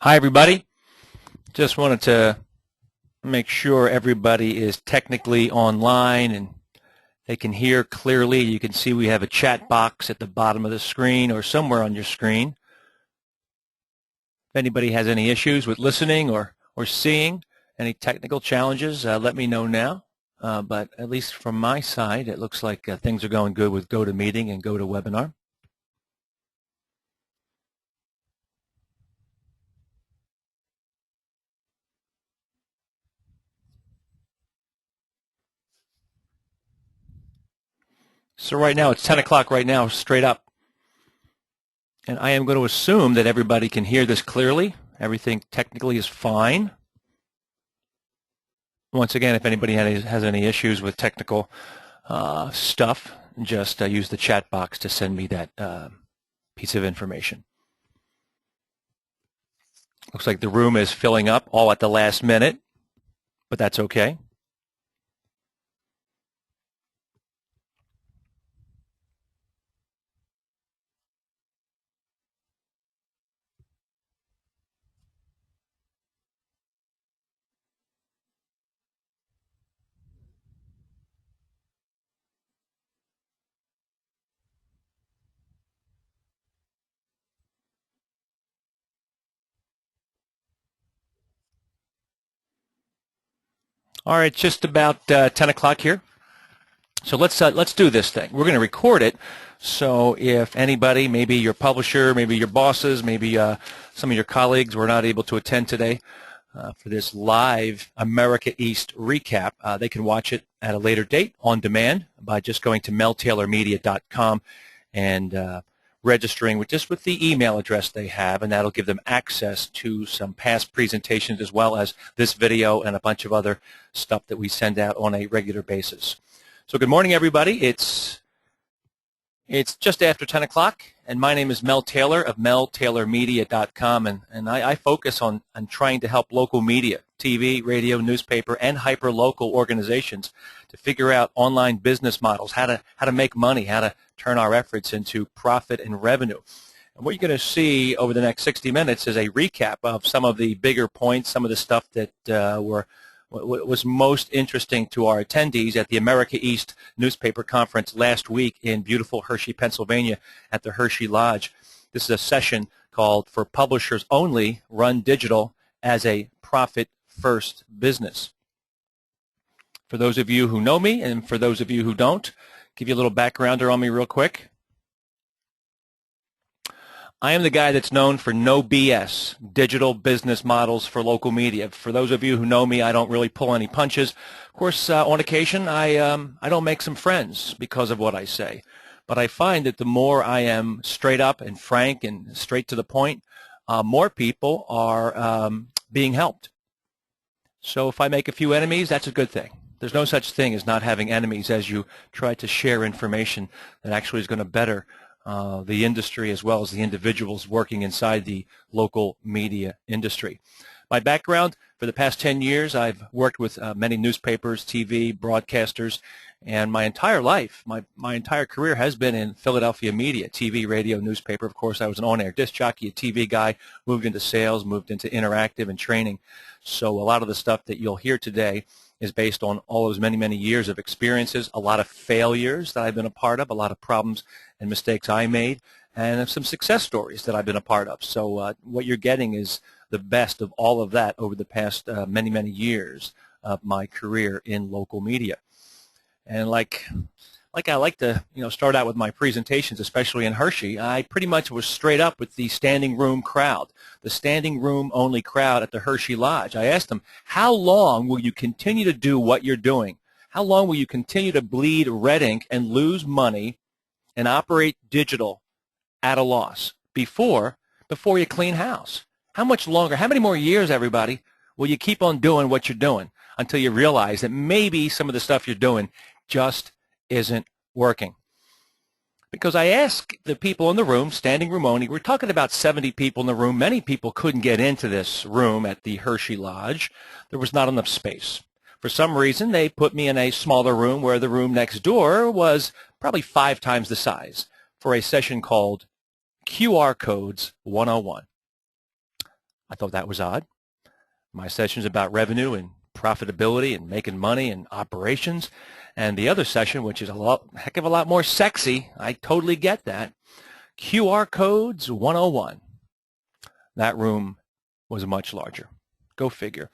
Hi, everybody. Just wanted to make sure everybody is technically online and they can hear clearly. You can see we have a chat box at the bottom of the screen or somewhere on your screen. If anybody has any issues with listening or seeing, any technical challenges, let me know now. But at least from my side, it looks like things are going good with GoToMeeting and GoToWebinar. So right now, it's 10 o'clock right now, straight up. And I am going to assume that everybody can hear this clearly. Everything technically is fine. Once again, if anybody has any issues with technical stuff, just use the chat box to send me that piece of information. Looks like the room is filling up all at the last minute, but that's okay. All right, just about 10 o'clock here. So let's do this thing. We're going to record it. So if anybody, maybe your publisher, maybe your bosses, maybe some of your colleagues were not able to attend today for this live America East recap, they can watch it at a later date on demand by just going to meltaylormedia.com and registering with the email address they have, and that'll give them access to some past presentations as well as this video and a bunch of other stuff that we send out on a regular basis. So good morning, everybody. It's just after 10 o'clock, and my name is Mel Taylor of meltaylormedia.com, and I focus on trying to help local media, TV, radio, newspaper, and hyper-local organizations to figure out online business models, how to make money, how to turn our efforts into profit and revenue. And what you're going to see over the next 60 minutes is a recap of some of the bigger points, some of the stuff that was most interesting to our attendees at the America East newspaper conference last week in beautiful Hershey, Pennsylvania at the Hershey Lodge. This is a session called For Publishers Only, Run Digital as a Profit-First Business. For those of you who know me and for those of you who don't, give you a little backgrounder on me real quick. I am the guy that's known for no BS, digital business models for local media. For those of you who know me, I don't really pull any punches. Of course, on occasion, I don't make some friends because of what I say. But I find that the more I am straight up and frank and straight to the point, more people are being helped. So if I make a few enemies, that's a good thing. There's no such thing as not having enemies as you try to share information that actually is going to better the industry as well as the individuals working inside the local media industry. My background, for the past 10 years, I've worked with many newspapers, TV, broadcasters, and my entire life, my entire career has been in Philadelphia media, TV, radio, newspaper. Of course, I was an on-air disc jockey, a TV guy, moved into sales, moved into interactive and training. So a lot of the stuff that you'll hear today is based on all those many, many years of experiences, a lot of failures that I've been a part of, a lot of problems and mistakes I made, and some success stories that I've been a part of. So what you're getting is the best of all of that over the past many, many years of my career in local media. And like I like to start out with my presentations, especially in Hershey, I pretty much was straight up with the standing room crowd, the standing room only crowd at the Hershey Lodge. I asked them, how long will you continue to do what you're doing? How long will you continue to bleed red ink and lose money and operate digital at a loss before you clean house? How much longer, how many more years, everybody, will you keep on doing what you're doing until you realize that maybe some of the stuff you're doing just isn't working? Because I asked the people in the room, standing room only, we're talking about 70 people in the room. Many people couldn't get into this room at the Hershey Lodge. There was not enough space. For some reason, they put me in a smaller room where the room next door was probably 5 times the size for a session called QR Codes 101. I thought that was odd. My session's about revenue and profitability and making money and operations. And the other session, which is heck of a lot more sexy, I totally get that, QR Codes 101. That room was much larger. Go figure.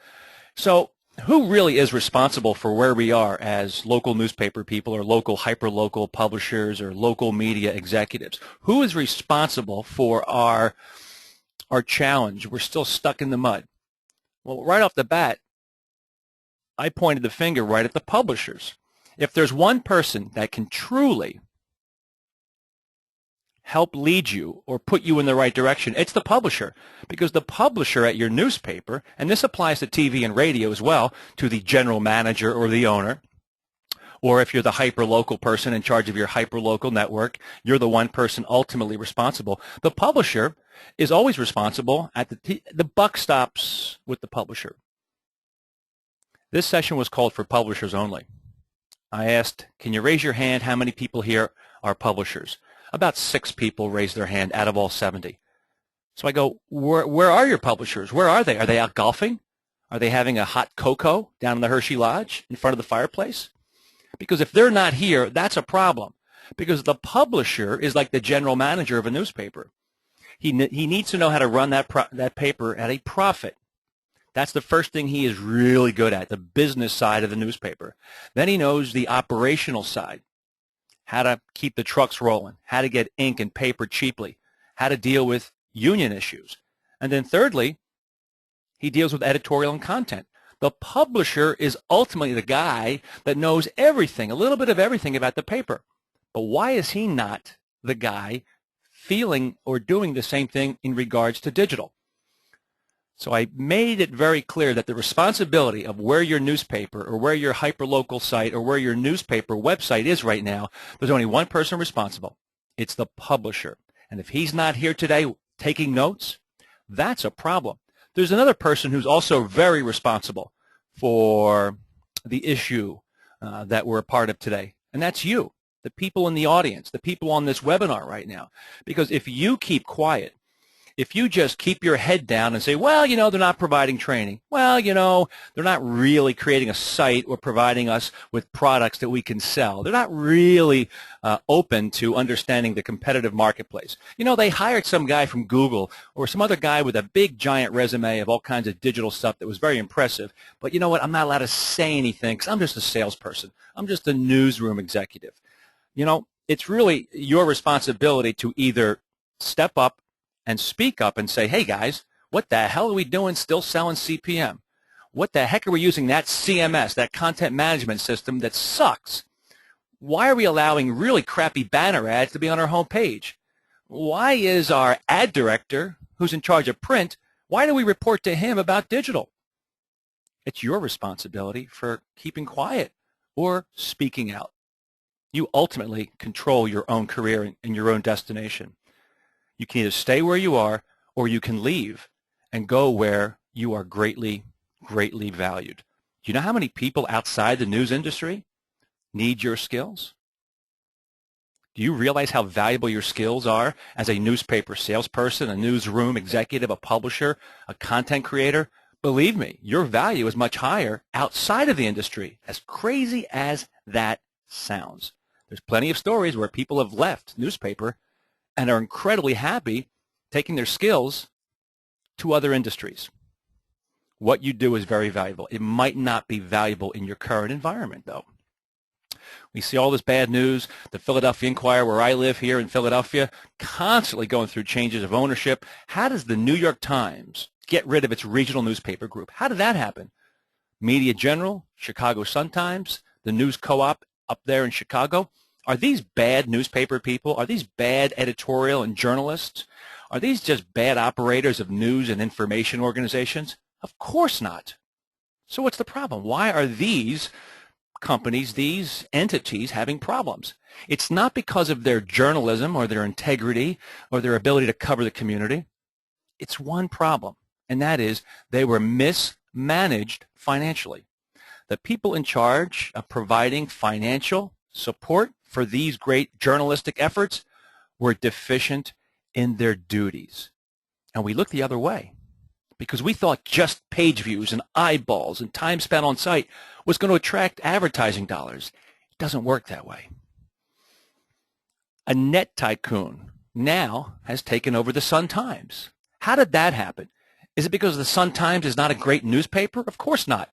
So who really is responsible for where we are as local newspaper people or local hyperlocal publishers or local media executives? Who is responsible for our challenge? We're still stuck in the mud. Well, right off the bat, I pointed the finger right at the publishers. If there's one person that can truly help lead you or put you in the right direction, it's the publisher. Because the publisher at your newspaper, and this applies to TV and radio as well, to the general manager or the owner, or if you're the hyperlocal person in charge of your hyperlocal network, you're the one person ultimately responsible. The publisher is always responsible. The buck stops with the publisher. This session was called for publishers only. I asked, can you raise your hand how many people here are publishers? About 6 people raised their hand out of all 70. So I go, where are your publishers? Where are they? Are they out golfing? Are they having a hot cocoa down in the Hershey Lodge in front of the fireplace? Because if they're not here, that's a problem. Because the publisher is like the general manager of a newspaper. He needs to know how to run that paper at a profit. That's the first thing he is really good at, the business side of the newspaper. Then he knows the operational side, how to keep the trucks rolling, how to get ink and paper cheaply, how to deal with union issues. And then thirdly, he deals with editorial and content. The publisher is ultimately the guy that knows everything, a little bit of everything about the paper. But why is he not the guy feeling or doing the same thing in regards to digital? So I made it very clear that the responsibility of where your newspaper or where your hyperlocal site or where your newspaper website is right now, there's only one person responsible. It's the publisher. And if he's not here today taking notes, that's a problem. There's another person who's also very responsible for the issue that we're a part of today, and that's you, the people in the audience, the people on this webinar right now. Because if you keep quiet, if you just keep your head down and say, well, you know, they're not providing training. Well, you know, they're not really creating a site or providing us with products that we can sell. They're not really open to understanding the competitive marketplace. You know, they hired some guy from Google or some other guy with a big giant resume of all kinds of digital stuff that was very impressive. But you know what? I'm not allowed to say anything because I'm just a salesperson. I'm just a newsroom executive. You know, it's really your responsibility to either step up and speak up and say, hey guys, what the hell are we doing still selling CPM? What the heck are we using that CMS, that content management system that sucks? Why are we allowing really crappy banner ads to be on our homepage? Why is our ad director, who's in charge of print, why do we report to him about digital? It's your responsibility for keeping quiet or speaking out. You ultimately control your own career and your own destination. You can either stay where you are or you can leave and go where you are greatly, greatly valued. Do you know how many people outside the news industry need your skills? Do you realize how valuable your skills are as a newspaper salesperson, a newsroom executive, a publisher, a content creator? Believe me, your value is much higher outside of the industry, as crazy as that sounds. There's plenty of stories where people have left newspaper and are incredibly happy taking their skills to other industries. What you do is very valuable. It might not be valuable in your current environment, though. We see all this bad news. The Philadelphia Inquirer, where I live here in Philadelphia, constantly going through changes of ownership. How does the New York Times get rid of its regional newspaper group? How did that happen? Media General, Chicago Sun-Times, the News Co-op up there in Chicago. Are these bad newspaper people? Are these bad editorial and journalists? Are these just bad operators of news and information organizations? Of course not. So what's the problem? Why are these companies, these entities having problems? It's not because of their journalism or their integrity or their ability to cover the community. It's one problem, and that is they were mismanaged financially. The people in charge of providing financial support for these great journalistic efforts were deficient in their duties. And we look the other way because we thought just page views and eyeballs and time spent on site was going to attract advertising dollars. It doesn't work that way. A net tycoon now has taken over the Sun-Times. How did that happen? Is it because the Sun-Times is not a great newspaper? Of course not.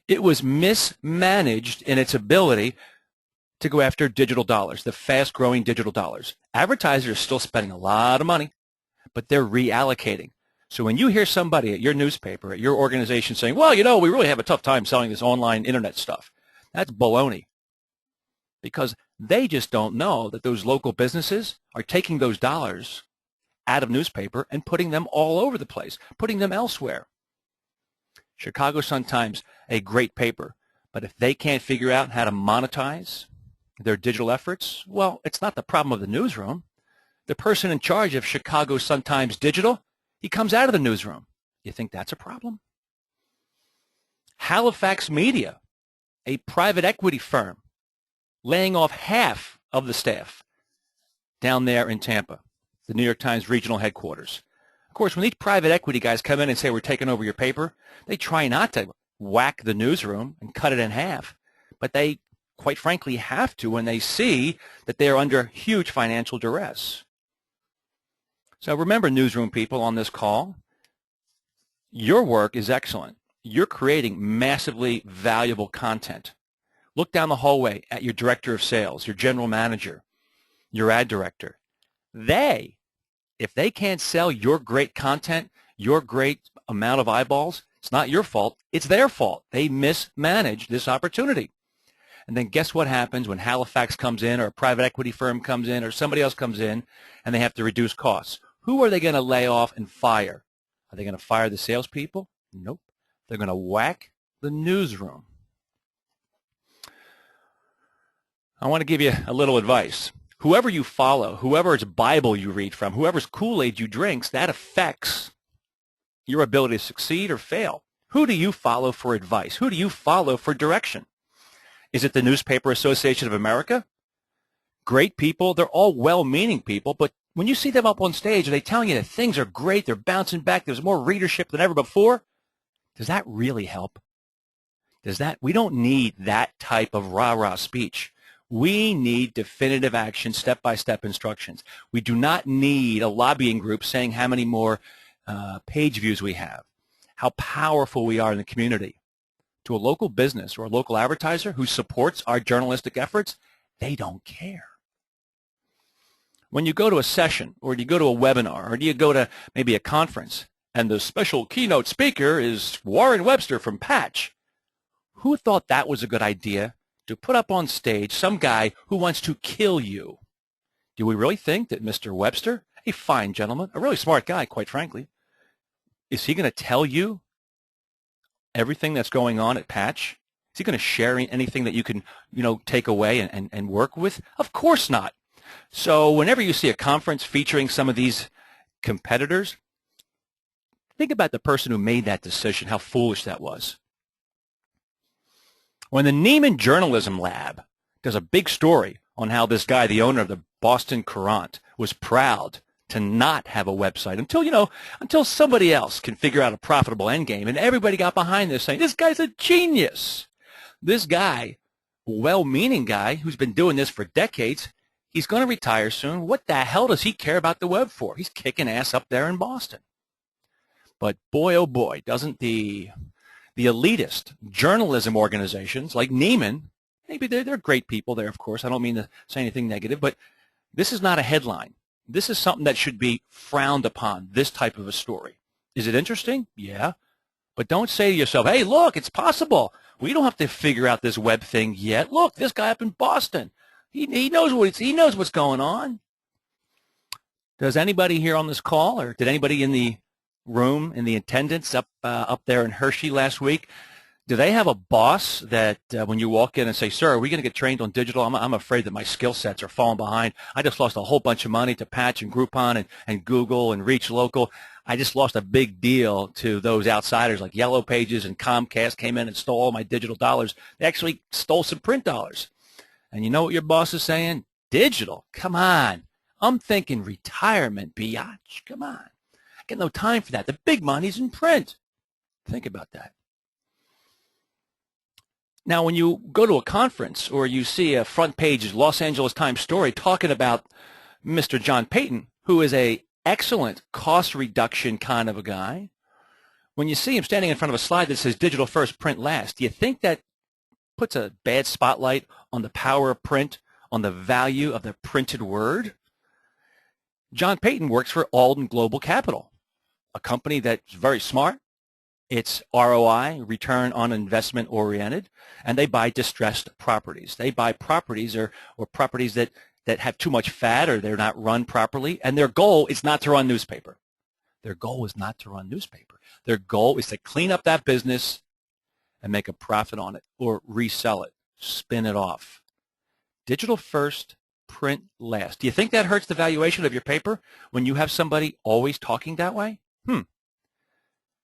It was mismanaged in its ability to go after digital dollars, the fast-growing digital dollars. Advertisers are still spending a lot of money, but they're reallocating. So when you hear somebody at your newspaper, at your organization saying, well, you know, we really have a tough time selling this online internet stuff, that's baloney. Because they just don't know that those local businesses are taking those dollars out of newspaper and putting them all over the place, putting them elsewhere. Chicago Sun-Times, a great paper, but if they can't figure out how to monetize their digital efforts, well, it's not the problem of the newsroom. The person in charge of Chicago Sun-Times Digital, he comes out of the newsroom. You think that's a problem? Halifax Media, a private equity firm, laying off half of the staff down there in Tampa, the New York Times regional headquarters. Of course, when these private equity guys come in and say, we're taking over your paper, they try not to whack the newsroom and cut it in half, but they, quite frankly, have to when they see that they are under huge financial duress. So remember, newsroom people on this call, your work is excellent. You're creating massively valuable content. Look down the hallway at your director of sales, your general manager, your ad director. If they can't sell your great content, your great amount of eyeballs, it's not your fault. It's their fault. They mismanaged this opportunity. And then guess what happens when Halifax comes in or a private equity firm comes in or somebody else comes in and they have to reduce costs? Who are they going to lay off and fire? Are they going to fire the salespeople? Nope. They're going to whack the newsroom. I want to give you a little advice. Whoever you follow, whoever's Bible you read from, whoever's Kool-Aid you drink, that affects your ability to succeed or fail. Who do you follow for advice? Who do you follow for direction? Is it the Newspaper Association of America? Great people. They're all well-meaning people, but when you see them up on stage, are they telling you that things are great, they're bouncing back, there's more readership than ever before? Does that really help? We don't need that type of rah-rah speech. We need definitive action, step-by-step instructions. We do not need a lobbying group saying how many more page views we have, how powerful we are in the community. To a local business or a local advertiser who supports our journalistic efforts, they don't care. When you go to a session or you go to a webinar or you go to maybe a conference and the special keynote speaker is Warren Webster from Patch, who thought that was a good idea to put up on stage some guy who wants to kill you? Do we really think that Mr. Webster, a fine gentleman, a really smart guy, quite frankly, is he going to tell you everything that's going on at Patch? Is he going to share anything that you can, take away and work with? Of course not. So whenever you see a conference featuring some of these competitors, think about the person who made that decision, how foolish that was. When the Neiman Journalism Lab does a big story on how this guy, the owner of the Boston Courant, was proud to not have a website until somebody else can figure out a profitable end game, and everybody got behind this saying, this guy's a genius. This guy, well-meaning guy who's been doing this for decades, he's going to retire soon. What the hell does he care about the web for? He's kicking ass up there in Boston. But boy, oh boy, doesn't the elitist journalism organizations like Neiman, maybe they're great people there, of course. I don't mean to say anything negative, but this is not a headline. This is something that should be frowned upon, this type of a story. Is it interesting? Yeah. But don't say to yourself, hey, look, it's possible. We don't have to figure out this web thing yet. Look, this guy up in Boston, he knows what's going on. Does anybody here on this call, or did anybody in the room, in the attendance up there in Hershey last week, do they have a boss that when you walk in and say, sir, are we going to get trained on digital? I'm afraid that my skill sets are falling behind. I just lost a whole bunch of money to Patch and Groupon and Google and Reach Local. I just lost a big deal to those outsiders like Yellow Pages and Comcast came in and stole all my digital dollars. They actually stole some print dollars. And you know what your boss is saying? Digital, come on. I'm thinking retirement, biatch, come on. got no time for that. The big money's in print. Think about that. Now, when you go to a conference or you see a front page Los Angeles Times story talking about Mr. John Payton, who is a excellent cost reduction kind of a guy, when you see him standing in front of a slide that says digital first, print last, do you think that puts a bad spotlight on the power of print, on the value of the printed word? John Payton works for Alden Global Capital, a company that's very smart. It's ROI, return on investment oriented, and they buy distressed properties. They buy properties or properties that have too much fat or they're not run properly, and their goal is not to run newspaper. Their goal is not to run newspaper. Their goal is to clean up that business and make a profit on it or resell it, spin it off. Digital first, print last. Do you think that hurts the valuation of your paper when you have somebody always talking that way?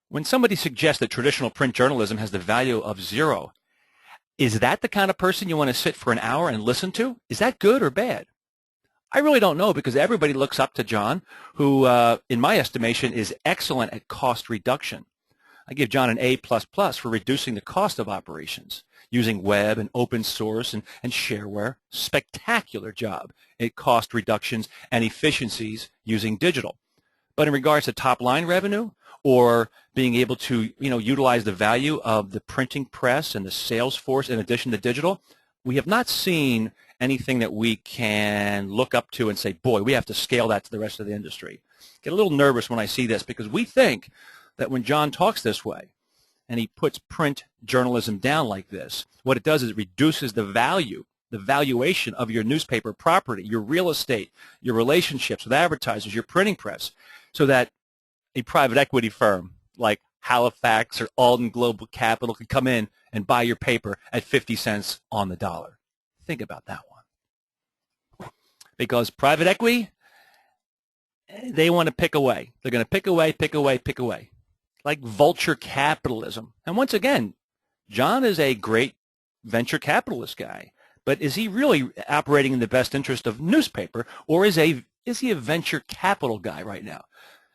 When somebody suggests that traditional print journalism has the value of zero, is that the kind of person you want to sit for an hour and listen to? Is that good or bad? I really don't know, because everybody looks up to John, who, in my estimation, is excellent at cost reduction. I give John an A++ for reducing the cost of operations using web and open source and shareware. Spectacular job at cost reductions and efficiencies using digital. But in regards to top-line revenue or being able to utilize the value of the printing press and the sales force in addition to digital, we have not seen anything that we can look up to and say, boy, we have to scale that to the rest of the industry. Get a little nervous when I see this, because we think that when John talks this way and he puts print journalism down like this, what it does is it reduces the value, the valuation of your newspaper property, your real estate, your relationships with advertisers, your printing press, so that a private equity firm like Halifax or Alden Global Capital can come in and buy your paper at 50 cents on the dollar. Think about that one. Because private equity, they want to pick away. They're going to pick away, pick away, pick away. Like vulture capitalism. And once again, John is a great venture capitalist guy. But is he really operating in the best interest of newspaper, or is he a venture capital guy right now?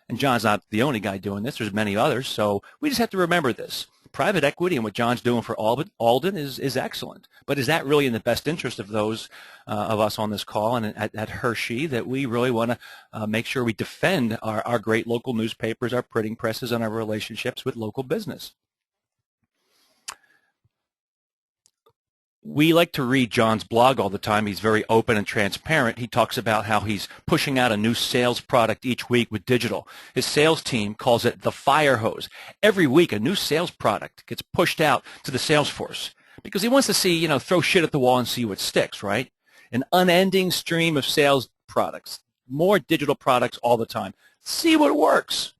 And John's not the only guy doing this. There's many others. So we just have to remember this. Private equity and what John's doing for Alden is excellent. But is that really in the best interest of those of us on this call and at Hershey, that we really want to make sure we defend our great local newspapers, our printing presses, and our relationships with local business? We like to read John's blog all the time. He's very open and transparent. He talks about how he's pushing out a new sales product each week with digital. His sales team calls it the fire hose. Every week, a new sales product gets pushed out to the sales force because he wants to see, throw shit at the wall and see what sticks, right? An unending stream of sales products, more digital products all the time. See what works.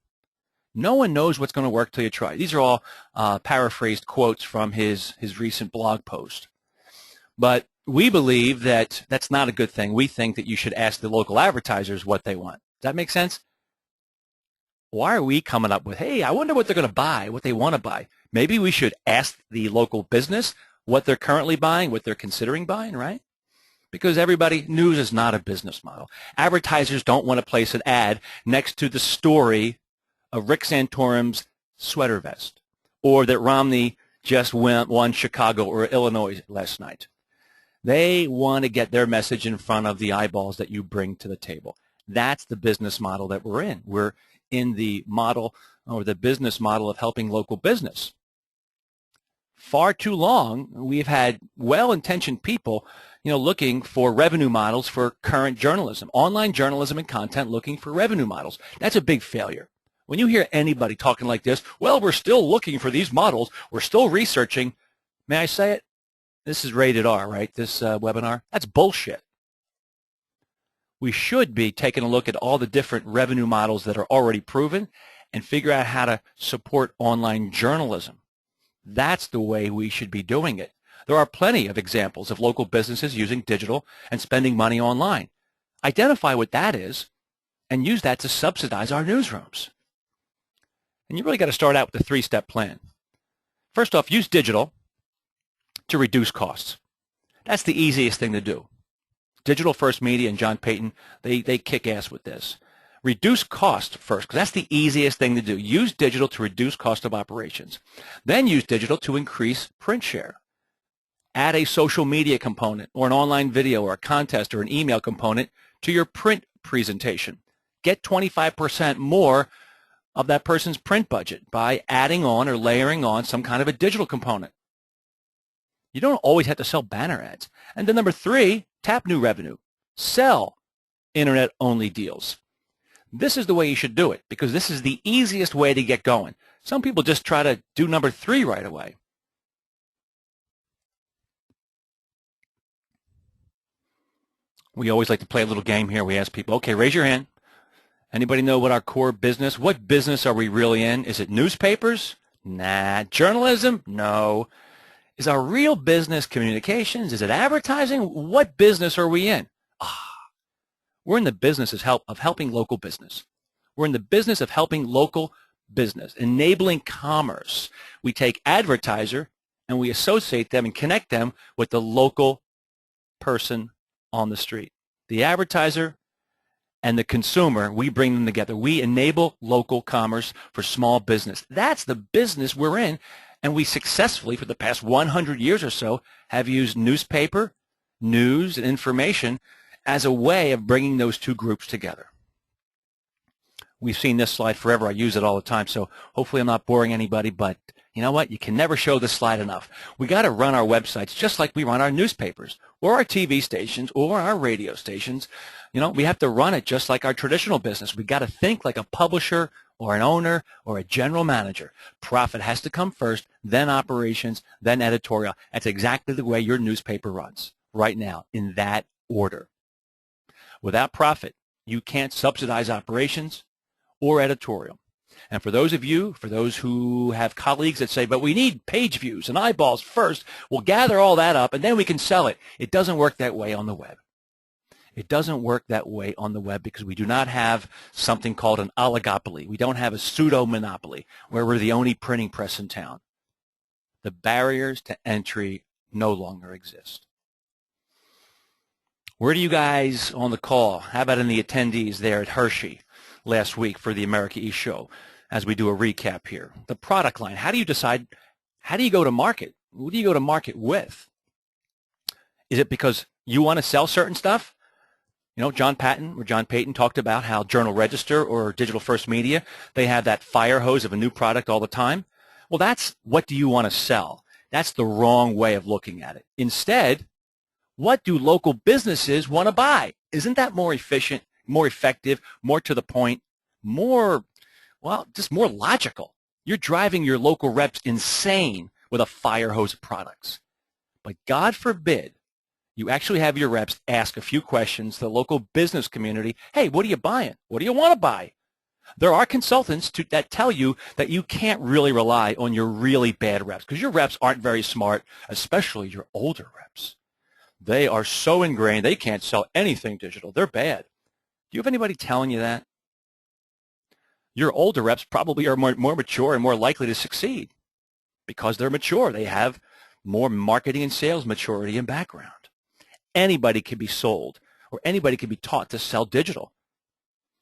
No one knows what's going to work till you try. These are all paraphrased quotes from his recent blog post. But we believe that that's not a good thing. We think that you should ask the local advertisers what they want. Does that make sense? Why are we coming up with, hey, I wonder what they're going to buy, what they want to buy? Maybe we should ask the local business what they're currently buying, what they're considering buying, right? Because news is not a business model. Advertisers don't want to place an ad next to the story of Rick Santorum's sweater vest, or that Romney just won Chicago or Illinois last night. They want to get their message in front of the eyeballs that you bring to the table. That's the business model that we're in. We're in the model or the business model of helping local business. Far too long, we've had well-intentioned people, looking for revenue models for current journalism, online journalism and content, looking for revenue models. That's a big failure. When you hear anybody talking like this, well, we're still looking for these models, we're still researching, may I say it? This is rated R, right, this webinar? That's bullshit. We should be taking a look at all the different revenue models that are already proven and figure out how to support online journalism. That's the way we should be doing it. There are plenty of examples of local businesses using digital and spending money online. Identify what that is and use that to subsidize our newsrooms. And you really got to start out with a three-step plan. First off, use digital to reduce costs. That's the easiest thing to do. Digital First Media and John Payton, they kick ass with this. Reduce cost first, because that's the easiest thing to do. Use digital to reduce cost of operations. Then use digital to increase print share. Add a social media component or an online video or a contest or an email component to your print presentation. Get 25% more of that person's print budget by adding on or layering on some kind of a digital component. You don't always have to sell banner ads. And then number 3, tap new revenue. Sell internet-only deals. This is the way you should do it because this is the easiest way to get going. Some people just try to do number 3 right away. We always like to play a little game here. We ask people, okay, raise your hand. Anybody know what our core business, what business are we really in? Is it newspapers? Nah. Journalism? No. Is our real business communications? Is it advertising? What business are we in? We're in the business of helping local business. We're in the business of helping local business, enabling commerce. We take advertiser and we associate them and connect them with the local person on the street. The advertiser and the consumer, we bring them together. We enable local commerce for small business. That's the business we're in, and we successfully, for the past 100 years or so, have used newspaper, news, and information as a way of bringing those two groups together. We've seen this slide forever. I use it all the time, so hopefully I'm not boring anybody, but you know what? You can never show this slide enough. We got to run our websites just like we run our newspapers or our TV stations or our radio stations. You know, we have to run it just like our traditional business. We got to think like a publisher or an owner or a general manager. Profit has to come first, then operations, then editorial. That's exactly the way your newspaper runs right now, in that order. Without profit, you can't subsidize operations or editorial. And for those of you, for those who have colleagues that say, but we need page views and eyeballs first, we'll gather all that up and then we can sell it. It doesn't work that way on the web. It doesn't work that way on the web because we do not have something called an oligopoly. We don't have a pseudo-monopoly where we're the only printing press in town. The barriers to entry no longer exist. Where do you guys on the call? How about in the attendees there at Hershey last week for the America East show as we do a recap here? The product line. How do you decide? How do you go to market? Who do you go to market with? Is it because you want to sell certain stuff? You know, John Payton talked about how Journal Register or Digital First Media, they have that fire hose of a new product all the time. Well, that's what do you want to sell? That's the wrong way of looking at it. Instead, what do local businesses want to buy? Isn't that more efficient, more effective, more to the point, more, well, just more logical? You're driving your local reps insane with a fire hose of products. But God forbid you actually have your reps ask a few questions to the local business community. Hey, what are you buying? What do you want to buy? There are consultants that tell you that you can't really rely on your really bad reps because your reps aren't very smart, especially your older reps. They are so ingrained, they can't sell anything digital. They're bad. Do you have anybody telling you that? Your older reps probably are more mature and more likely to succeed because they're mature. They have more marketing and sales maturity and background. Anybody can be sold or anybody can be taught to sell digital.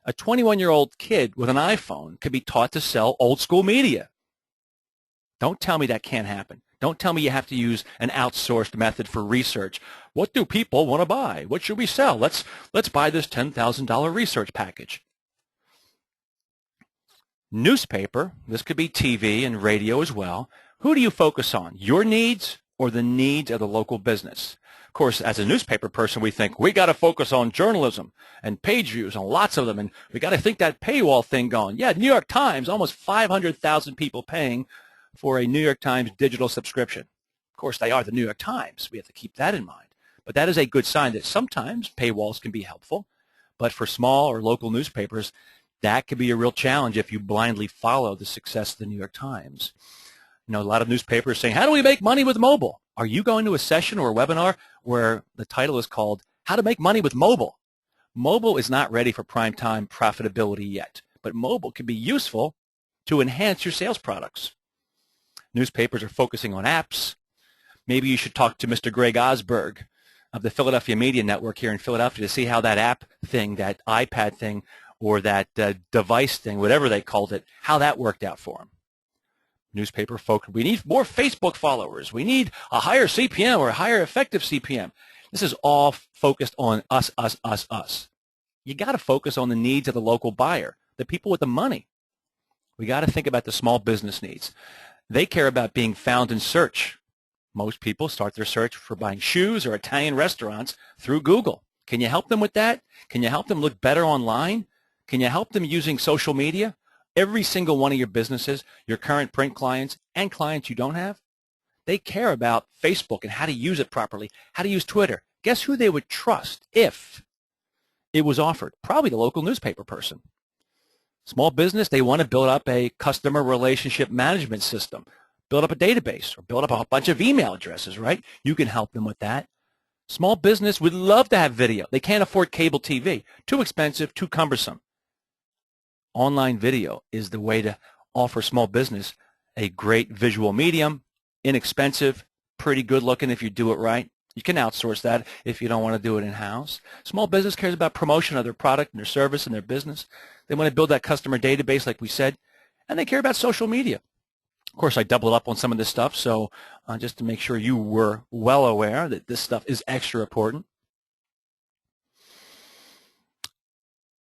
A 21-year-old kid with an iPhone could be taught to sell old school media. Don't tell me that can't happen. Don't tell me you have to use an outsourced method for research. What do people want to buy? What should we sell? Let's buy this $10,000 research package. Newspaper, this could be TV and radio as well. Who do you focus on? Your needs or the needs of the local business? Of course, as a newspaper person, we think we got to focus on journalism and page views and lots of them, and we got to think that paywall thing going. Yeah, New York Times, almost 500,000 people paying for a New York Times digital subscription. Of course, they are the New York Times. We have to keep that in mind. But that is a good sign that sometimes paywalls can be helpful, but for small or local newspapers, that could be a real challenge if you blindly follow the success of the New York Times. You know, a lot of newspapers saying, how do we make money with mobile? Are you going to a session or a webinar where the title is called How to Make Money with Mobile? Mobile is not ready for prime time profitability yet, but mobile can be useful to enhance your sales products. Newspapers are focusing on apps. Maybe you should talk to Mr. Greg Osberg of the Philadelphia Media Network here in Philadelphia to see how that app thing, that iPad thing, or that device thing, whatever they called it, how that worked out for them. Newspaper folk, we need more Facebook followers. We need a higher CPM or a higher effective CPM. This is all focused on us, us, us, us. You got to focus on the needs of the local buyer, the people with the money. We got to think about the small business needs. They care about being found in search. Most people start their search for buying shoes or Italian restaurants through Google. Can you help them with that? Can you help them look better online? Can you help them using social media? Every single one of your businesses, your current print clients and clients you don't have, they care about Facebook and how to use it properly, how to use Twitter. Guess who they would trust if it was offered? Probably the local newspaper person. Small business, they want to build up a customer relationship management system, build up a database, or build up a bunch of email addresses, right? You can help them with that. Small business would love to have video. They can't afford cable TV. Too expensive, too cumbersome. Online video is the way to offer small business a great visual medium, inexpensive, pretty good looking if you do it right. You can outsource that if you don't want to do it in-house. Small business cares about promotion of their product and their service and their business. They want to build that customer database like we said, and they care about social media. Of course, I doubled up on some of this stuff, so just to make sure you were well aware that this stuff is extra important.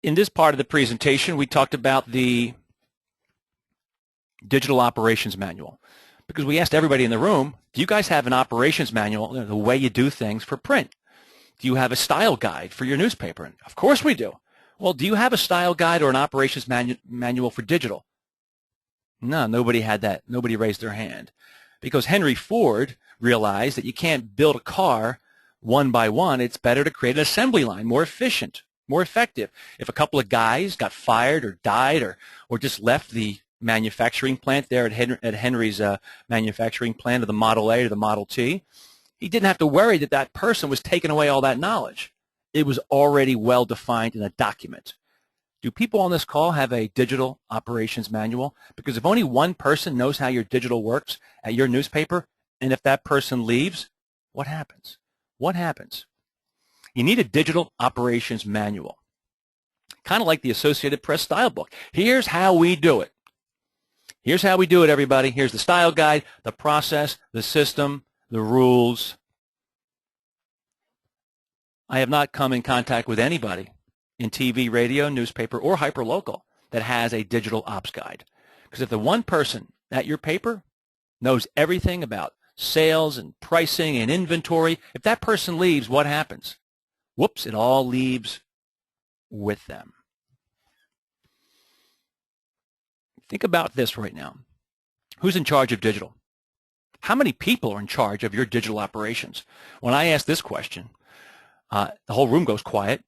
In this part of the presentation, we talked about the digital operations manual because we asked everybody in the room, do you guys have an operations manual, the way you do things for print? Do you have a style guide for your newspaper? And of course we do. Well, do you have a style guide or an operations manual for digital? No, nobody had that. Nobody raised their hand because Henry Ford realized that you can't build a car one by one. It's better to create an assembly line, more efficient, more effective. If a couple of guys got fired or died or just left the manufacturing plant there at Henry's manufacturing plant of the Model A or the Model T, he didn't have to worry that that person was taking away all that knowledge. It was already well defined in a document. Do people on this call have a digital operations manual? Because if only one person knows how your digital works at your newspaper, and if that person leaves, what happens? What happens? You need a digital operations manual, kind of like the Associated Press style book. Here's how we do it. Here's how we do it, everybody. Here's the style guide, the process, the system, the rules. I have not come in contact with anybody in TV, radio, newspaper, or hyperlocal that has a digital ops guide. Because if the one person at your paper knows everything about sales and pricing and inventory, if that person leaves, what happens? Whoops, it all leaves with them. Think about this right now. Who's in charge of digital? How many people are in charge of your digital operations? When I ask this question, the whole room goes quiet.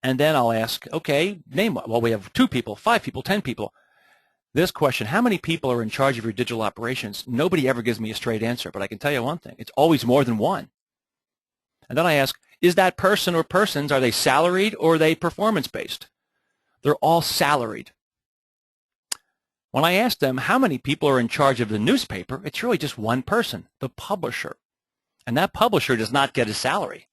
And then I'll ask, okay, name what? Well, we have 2 people, 5 people, 10 people. This question, how many people are in charge of your digital operations? Nobody ever gives me a straight answer, but I can tell you one thing. It's always more than one. And then I ask, is that person or persons, are they salaried or are they performance-based? They're all salaried. When I ask them how many people are in charge of the newspaper, it's really just one person, the publisher. And that publisher does not get a salary.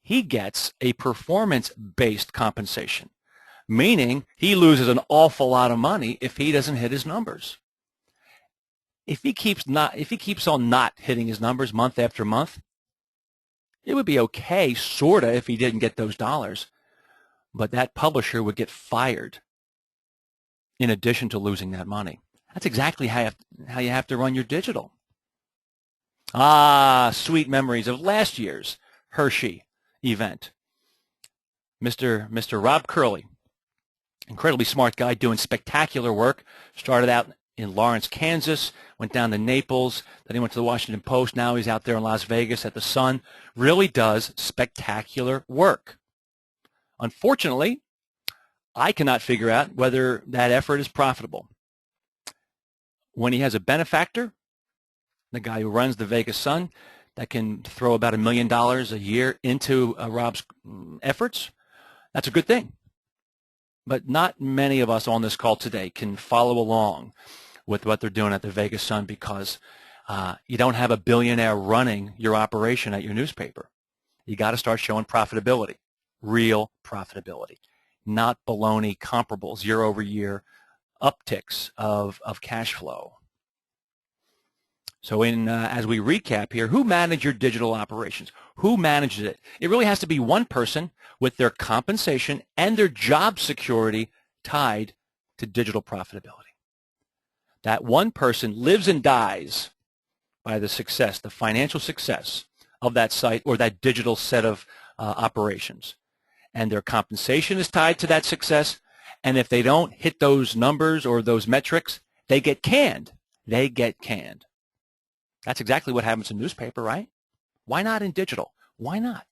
He gets a performance-based compensation, meaning he loses an awful lot of money if he doesn't hit his numbers. If he keeps on not hitting his numbers month after month, it would be okay, sorta, if he didn't get those dollars, but that publisher would get fired in addition to losing that money. That's exactly how you have to run your digital. Ah, sweet memories of last year's Hershey event. Mr. Rob Curley, incredibly smart guy doing spectacular work, started out in Lawrence, Kansas, went down to Naples, then he went to the Washington Post, now he's out there in Las Vegas at the Sun, really does spectacular work. Unfortunately, I cannot figure out whether that effort is profitable. When he has a benefactor, the guy who runs the Vegas Sun, that can throw about $1 million a year into Rob's efforts, that's a good thing. But not many of us on this call today can follow along with what they're doing at the Vegas Sun because you don't have a billionaire running your operation at your newspaper. You got to start showing profitability, real profitability. not baloney comparables, year-over-year upticks of cash flow. So as we recap here, who managed your digital operations? Who manages it? It really has to be one person with their compensation and their job security tied to digital profitability. That one person lives and dies by the success, the financial success of that site or that digital set of operations. And their compensation is tied to that success. And if they don't hit those numbers or those metrics, they get canned. They get canned. That's exactly what happens in newspaper, right? Why not in digital? Why not?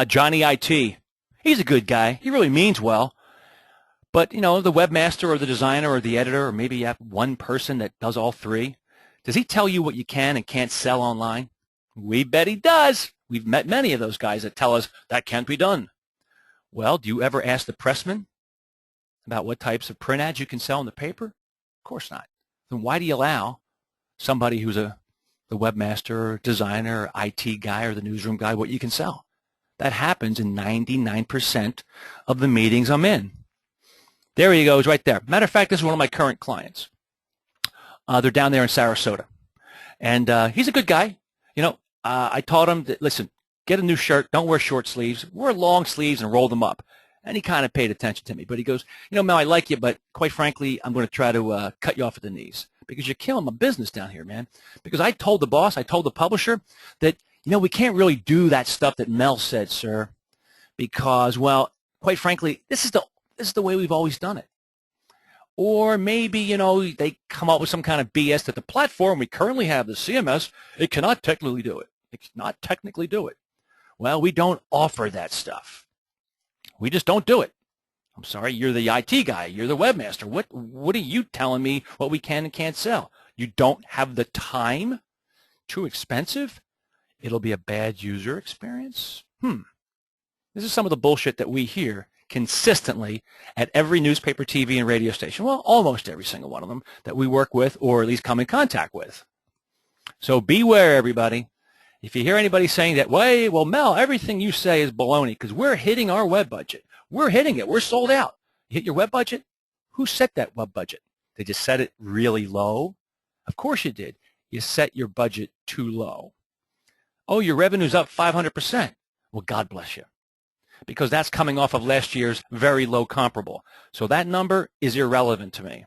Johnny IT. He's a good guy. He really means well. But, you know, the webmaster or the designer or the editor, or maybe you have one person that does all three, does he tell you what you can and can't sell online? We bet he does. We've met many of those guys that tell us that can't be done. Well, do you ever ask the pressman about what types of print ads you can sell in the paper? Of course not. Then why do you allow somebody who's the webmaster or designer or IT guy or the newsroom guy what you can sell? That happens in 99% of the meetings I'm in. There he goes right there. Matter of fact, this is one of my current clients. They're down there in Sarasota. And he's a good guy. You know, I taught him that, listen, get a new shirt. Don't wear short sleeves. Wear long sleeves and roll them up. And he kind of paid attention to me. But he goes, you know, Mel, I like you, but quite frankly, I'm going to try to cut you off at the knees because you're killing my business down here, man. Because I told the boss, I told the publisher that, you know, we can't really do that stuff that Mel said, sir, because, well, quite frankly, this is the way we've always done it. Or maybe, you know, they come up with some kind of BS that the platform we currently have, the CMS, it cannot technically do it. It cannot technically do it. Well, we don't offer that stuff. We just don't do it. I'm sorry, you're the IT guy. You're the webmaster. What are you telling me what we can and can't sell? You don't have the time? Too expensive? It'll be a bad user experience? This is some of the bullshit that we hear consistently at every newspaper, TV, and radio station. Well, almost every single one of them that we work with or at least come in contact with. So beware, everybody. If you hear anybody saying that, well, Mel, everything you say is baloney because we're hitting our web budget. We're hitting it. We're sold out. You hit your web budget? Who set that web budget? Did you set it really low? Of course you did. You set your budget too low. Oh, your revenue's up 500%. Well, God bless you. Because that's coming off of last year's very low comparable. So that number is irrelevant to me.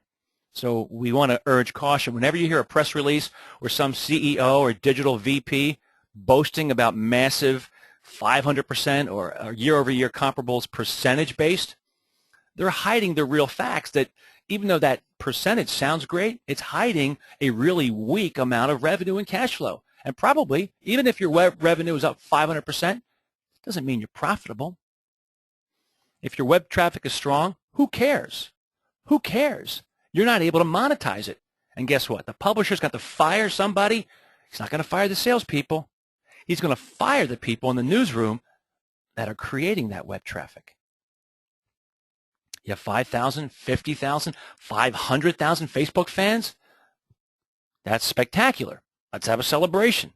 So we want to urge caution. Whenever you hear a press release or some CEO or digital VP boasting about massive 500% or year-over-year comparables percentage-based, they're hiding the real facts that even though that percentage sounds great, it's hiding a really weak amount of revenue and cash flow. And probably, even if your web revenue is up 500%, it doesn't mean you're profitable. If your web traffic is strong, who cares? Who cares? You're not able to monetize it. And guess what? The publisher's got to fire somebody. He's not going to fire the salespeople. He's going to fire the people in the newsroom that are creating that web traffic. You have 5,000, 50,000, 500,000 Facebook fans? That's spectacular. Let's have a celebration.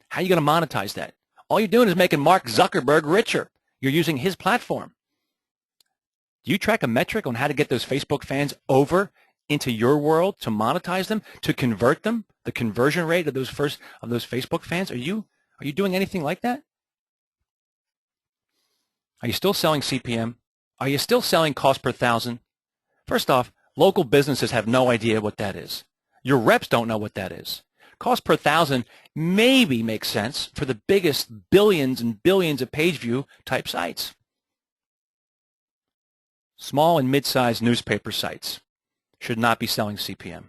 How are you going to monetize that? All you're doing is making Mark Zuckerberg richer. You're using his platform. Do you track a metric on how to get those Facebook fans over into your world to monetize them, to convert them, the conversion rate of those Facebook fans? Are you doing anything like that? Are you still selling CPM? Are you still selling cost per thousand? First off, local businesses have no idea what that is. Your reps don't know what that is. Cost per thousand maybe makes sense for the biggest billions and billions of page view type sites. Small and mid-sized newspaper sites should not be selling CPM.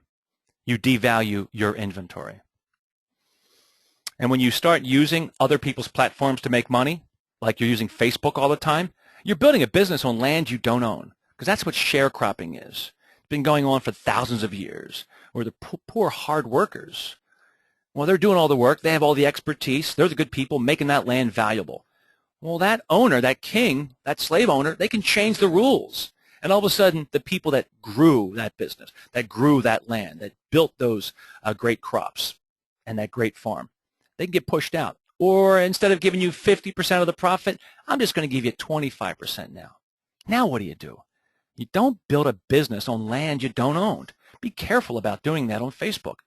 You devalue your inventory. And when you start using other people's platforms to make money, like you're using Facebook all the time, you're building a business on land you don't own, because that's what sharecropping is. It's been going on for thousands of years, where the poor hard workers, well, they're doing all the work. They have all the expertise. They're the good people making that land valuable. Well, that owner, that king, that slave owner, they can change the rules. And all of a sudden, the people that grew that business, that grew that land, that built those great crops and that great farm, they can get pushed out. Or instead of giving you 50% of the profit, I'm just going to give you 25% now. Now what do? You don't build a business on land you don't own. Be careful about doing that on Facebook.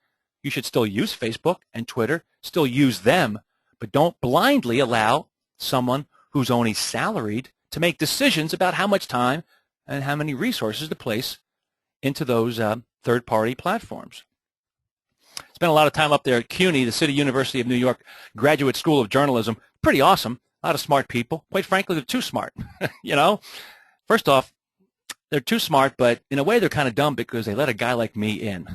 You should still use Facebook and Twitter, still use them, but don't blindly allow someone who's only salaried to make decisions about how much time and how many resources to place into those third-party platforms. Spent a lot of time up there at CUNY, the City University of New York Graduate School of Journalism. Pretty awesome. A lot of smart people. Quite frankly, they're too smart. You know, first off, they're too smart, but in a way they're kind of dumb because they let a guy like me in.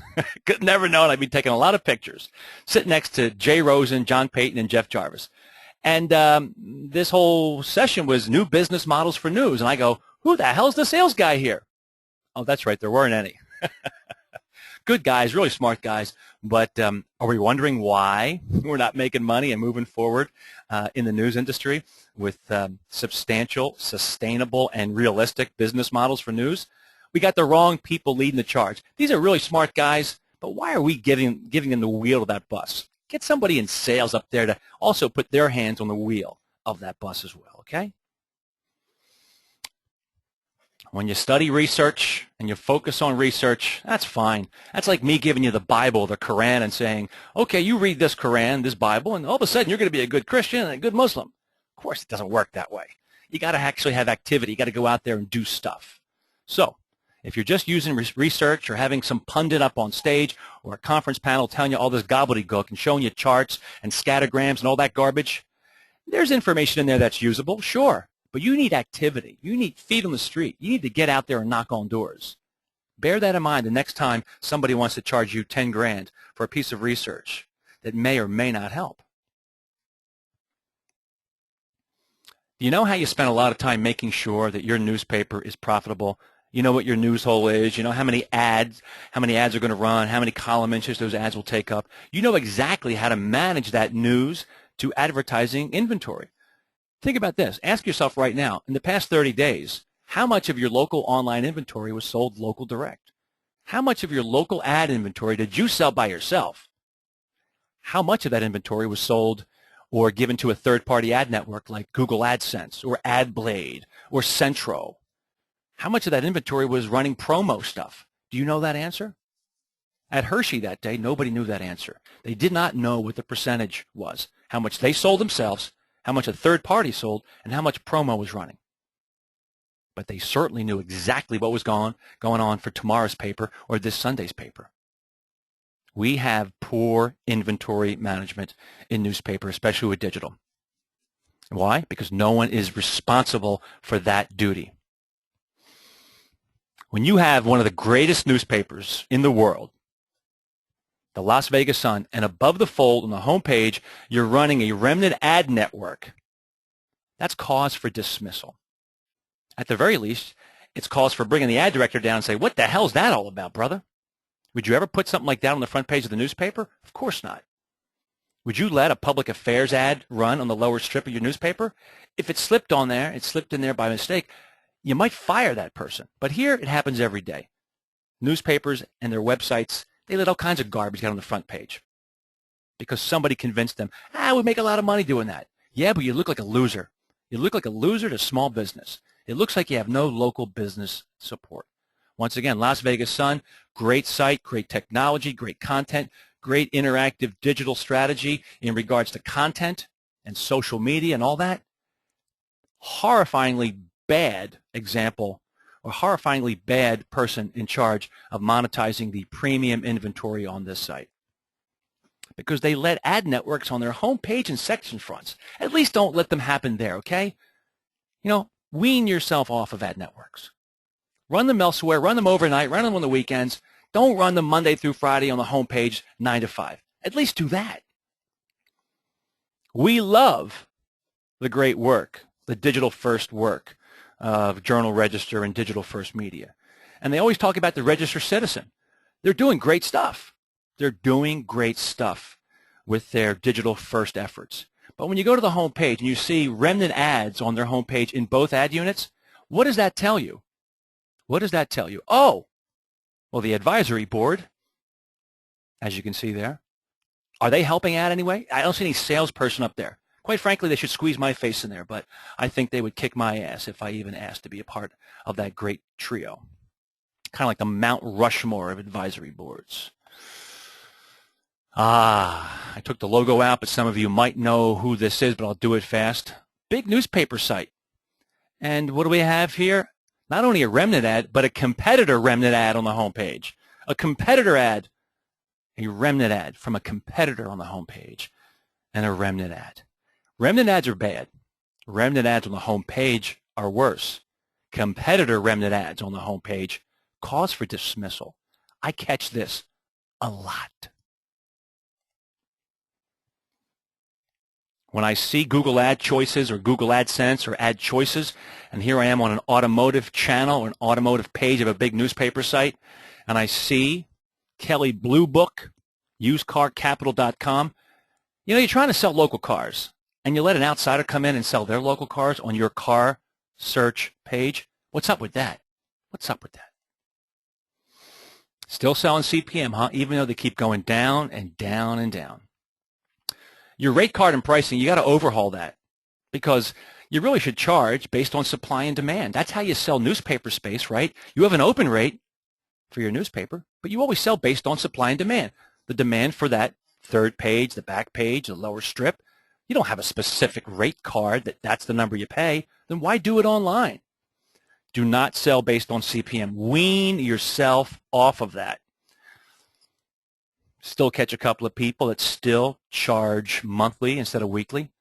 Could never known I'd be taking a lot of pictures, sitting next to Jay Rosen, John Payton, and Jeff Jarvis. And this whole session was new business models for news. And I go, who the hell's the sales guy here? Oh, that's right, there weren't any. Good guys, really smart guys, but are we wondering why we're not making money and moving forward in the news industry with substantial, sustainable, and realistic business models for news? We got the wrong people leading the charge. These are really smart guys, but why are we giving them the wheel of that bus? Get somebody in sales up there to also put their hands on the wheel of that bus as well, okay? When you study research and you focus on research, that's fine. That's like me giving you the Bible, the Quran, and saying, okay, you read this Quran, this Bible, and all of a sudden you're going to be a good Christian and a good Muslim. Of course, it doesn't work that way. You got to actually have activity. You got to go out there and do stuff. So if you're just using research or having some pundit up on stage or a conference panel telling you all this gobbledygook and showing you charts and scattergrams and all that garbage, there's information in there that's usable, sure. But you need activity. You need feet on the street. You need to get out there and knock on doors. Bear that in mind the next time somebody wants to charge you 10 grand for a piece of research that may or may not help. You know how you spend a lot of time making sure that your newspaper is profitable? You know what your news hole is. You know how many ads are going to run, how many column inches those ads will take up. You know exactly how to manage that news to advertising inventory. Think about this. Ask yourself right now, in the past 30 days, how much of your local online inventory was sold local direct? How much of your local ad inventory did you sell by yourself? How much of that inventory was sold or given to a third-party ad network like Google AdSense or AdBlade or Centro? How much of that inventory was running promo stuff? Do you know that answer? At Hershey that day, nobody knew that answer. They did not know what the percentage was, how much they sold themselves, how much a third party sold, and how much promo was running. But they certainly knew exactly what was going on for tomorrow's paper or this Sunday's paper. We have poor inventory management in newspaper, especially with digital. Why? Because no one is responsible for that duty. When you have one of the greatest newspapers in the world, the Las Vegas Sun, and above the fold on the homepage, you're running a remnant ad network, that's cause for dismissal. At the very least, it's cause for bringing the ad director down and say, what the hell's that all about, brother? Would you ever put something like that on the front page of the newspaper? Of course not. Would you let a public affairs ad run on the lower strip of your newspaper? If it slipped on there, it slipped in there by mistake, you might fire that person. But here it happens every day. Newspapers and their websites, they let all kinds of garbage get on the front page because somebody convinced them, we make a lot of money doing that. Yeah, but you look like a loser. You look like a loser to small business. It looks like you have no local business support. Once again, Las Vegas Sun, great site, great technology, great content, great interactive digital strategy in regards to content and social media and all that. Horrifyingly bad example or horrifyingly bad person in charge of monetizing the premium inventory on this site. Because they let ad networks on their homepage and section fronts. At least don't let them happen there, okay? You know, wean yourself off of ad networks. Run them elsewhere, run them overnight, run them on the weekends. Don't run them Monday through Friday on the homepage 9 to 5. At least do that. We love the great work, the digital-first work of Journal Register and Digital First Media. And they always talk about the Register Citizen. They're doing great stuff. They're doing great stuff with their digital-first efforts. But when you go to the homepage and you see remnant ads on their homepage in both ad units, what does that tell you? What does that tell you? Oh, well, the advisory board, as you can see there, are they helping out anyway? I don't see any salesperson up there. Quite frankly, they should squeeze my face in there, but I think they would kick my ass if I even asked to be a part of that great trio. Kind of like the Mount Rushmore of advisory boards. I took the logo out, but some of you might know who this is, but I'll do it fast. Big newspaper site. And what do we have here? Not only a remnant ad, but a competitor remnant ad on the homepage. A competitor ad, a remnant ad from a competitor on the homepage, and a remnant ad. Remnant ads are bad. Remnant ads on the homepage are worse. Competitor remnant ads on the homepage cause for dismissal. I catch this a lot. When I see Google Ad Choices or Google AdSense or Ad Choices, and here I am on an automotive channel or an automotive page of a big newspaper site, and I see Kelley Blue Book, usedcarcapital.com, you know, you're trying to sell local cars, and you let an outsider come in and sell their local cars on your car search page. What's up with that? What's up with that? Still selling CPM, huh? Even though they keep going down and down and down. Your rate card and pricing, you got to overhaul that because you really should charge based on supply and demand. That's how you sell newspaper space, right? You have an open rate for your newspaper, but you always sell based on supply and demand. The demand for that third page, the back page, the lower strip, you don't have a specific rate card that's the number you pay. Then why do it online? Do not sell based on CPM. Wean yourself off of that. Still catch a couple of people that still charge monthly instead of weekly.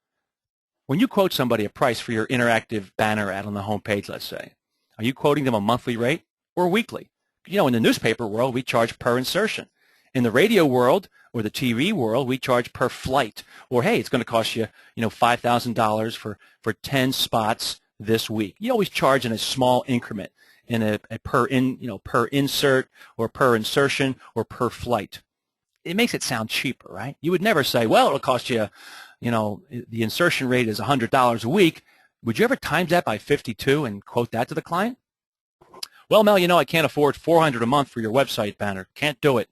When you quote somebody a price for your interactive banner ad on the homepage, let's say, are you quoting them a monthly rate or weekly? You know, in the newspaper world, we charge per insertion. In the radio world or the TV world, we charge per flight. Or, hey, it's going to cost you, $5,000 for 10 spots this week. You always charge in a small increment in a per insert or per insertion or per flight. It makes it sound cheaper, right? You would never say, well, it'll cost you, the insertion rate is $100 a week. Would you ever times that by 52 and quote that to the client? Well, Mel, I can't afford $400 a month for your website banner. Can't do it.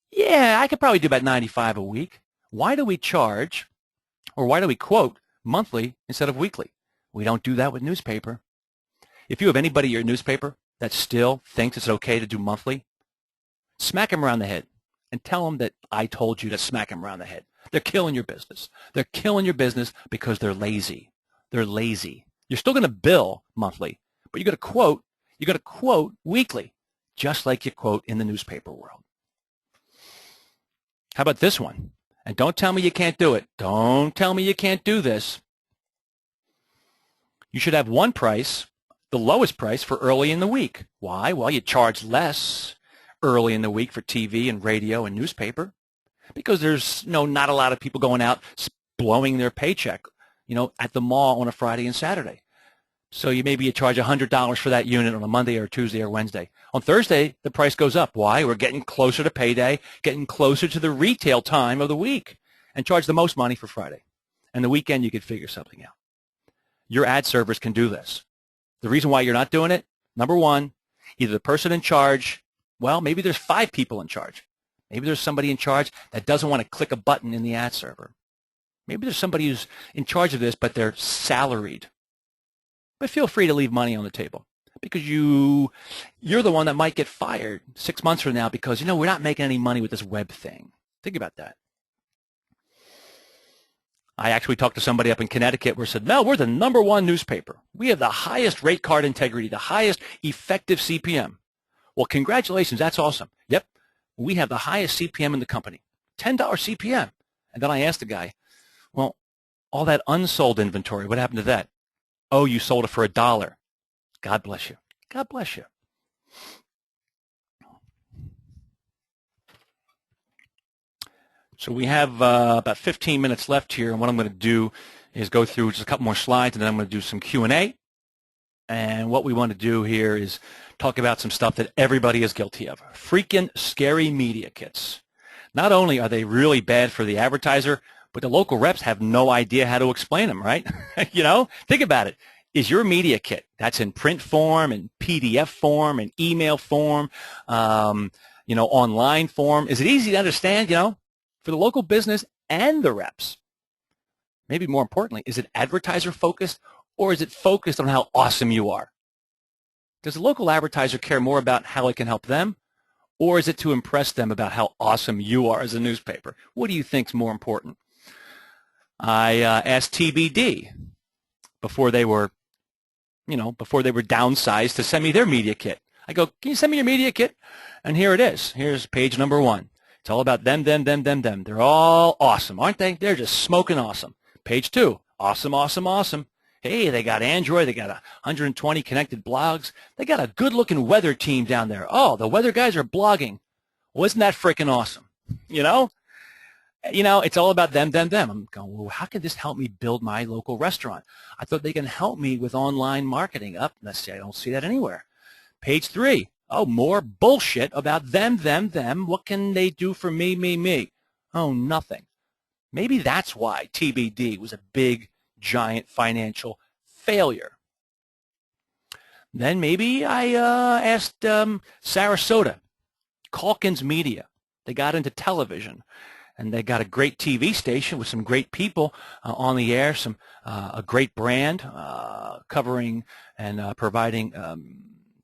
Yeah, I could probably do about $95 a week. Why do we charge, or why do we quote monthly instead of weekly? We don't do that with newspaper. If you have anybody in your newspaper that still thinks it's okay to do monthly, smack them around the head. And tell them that I told you to smack them around the head. They're killing your business. They're killing your business because they're lazy. They're lazy. You're still going to bill monthly, but you're going to quote weekly, just like you quote in the newspaper world. How about this one? And don't tell me you can't do it. Don't tell me you can't do this. You should have one price, the lowest price for early in the week. Why? Well, you charge less early in the week for TV and radio and newspaper because there's not a lot of people going out blowing their paycheck at the mall on a Friday and Saturday. So maybe you charge $100 for that unit on a Monday or Tuesday or Wednesday. On Thursday, the price goes up. Why? We're getting closer to payday, getting closer to the retail time of the week, and charge the most money for Friday. And the weekend, you could figure something out. Your ad servers can do this. The reason why you're not doing it, number one, either the person in charge, well, maybe there's 5 people in charge. Maybe there's somebody in charge that doesn't want to click a button in the ad server. Maybe there's somebody who's in charge of this, but they're salaried. But feel free to leave money on the table because you're the one that might get fired 6 months from now because, we're not making any money with this web thing. Think about that. I actually talked to somebody up in Connecticut where said, Mel, we're the #1 newspaper. We have the highest rate card integrity, the highest effective CPM. Well, congratulations. That's awesome. Yep. We have the highest CPM in the company, $10 CPM. And then I asked the guy, well, all that unsold inventory, what happened to that? Oh, you sold it for $1. God bless you. God bless you. So we have about 15 minutes left here, and what I'm going to do is go through just a couple more slides, and then I'm going to do some Q&A. And what we want to do here is talk about some stuff that everybody is guilty of. Freaking scary media kits. Not only are they really bad for the advertiser, but the local reps have no idea how to explain them, right? Think about it. Is your media kit, that's in print form, in PDF form, in email form, online form, is it easy to understand, for the local business and the reps? maybe more importantly, is it advertiser focused or is it focused on how awesome you are? Does the local advertiser care more about how it can help them, or is it to impress them about how awesome you are as a newspaper? What do you think is more important? I asked TBD before they were downsized to send me their media kit. I go, can you send me your media kit? And here it is. Here's page number 1. It's all about them. They're all awesome, aren't they? They're just smoking awesome. Page 2, awesome, awesome, awesome. Hey, they got Android. They got 120 connected blogs. They got a good-looking weather team down there. Oh, the weather guys are blogging. Well, isn't that freaking awesome? You know, it's all about them. I'm going, well, how can this help me build my local restaurant? I thought they can help me with online marketing. Let's see, I don't see that anywhere. Page 3. Oh, more bullshit about them. What can they do for me? Oh, nothing. Maybe that's why TBD was a big, giant financial failure. Then maybe I asked Sarasota, Calkins Media. They got into television, and they got a great TV station with some great people on the air, a great brand covering and providing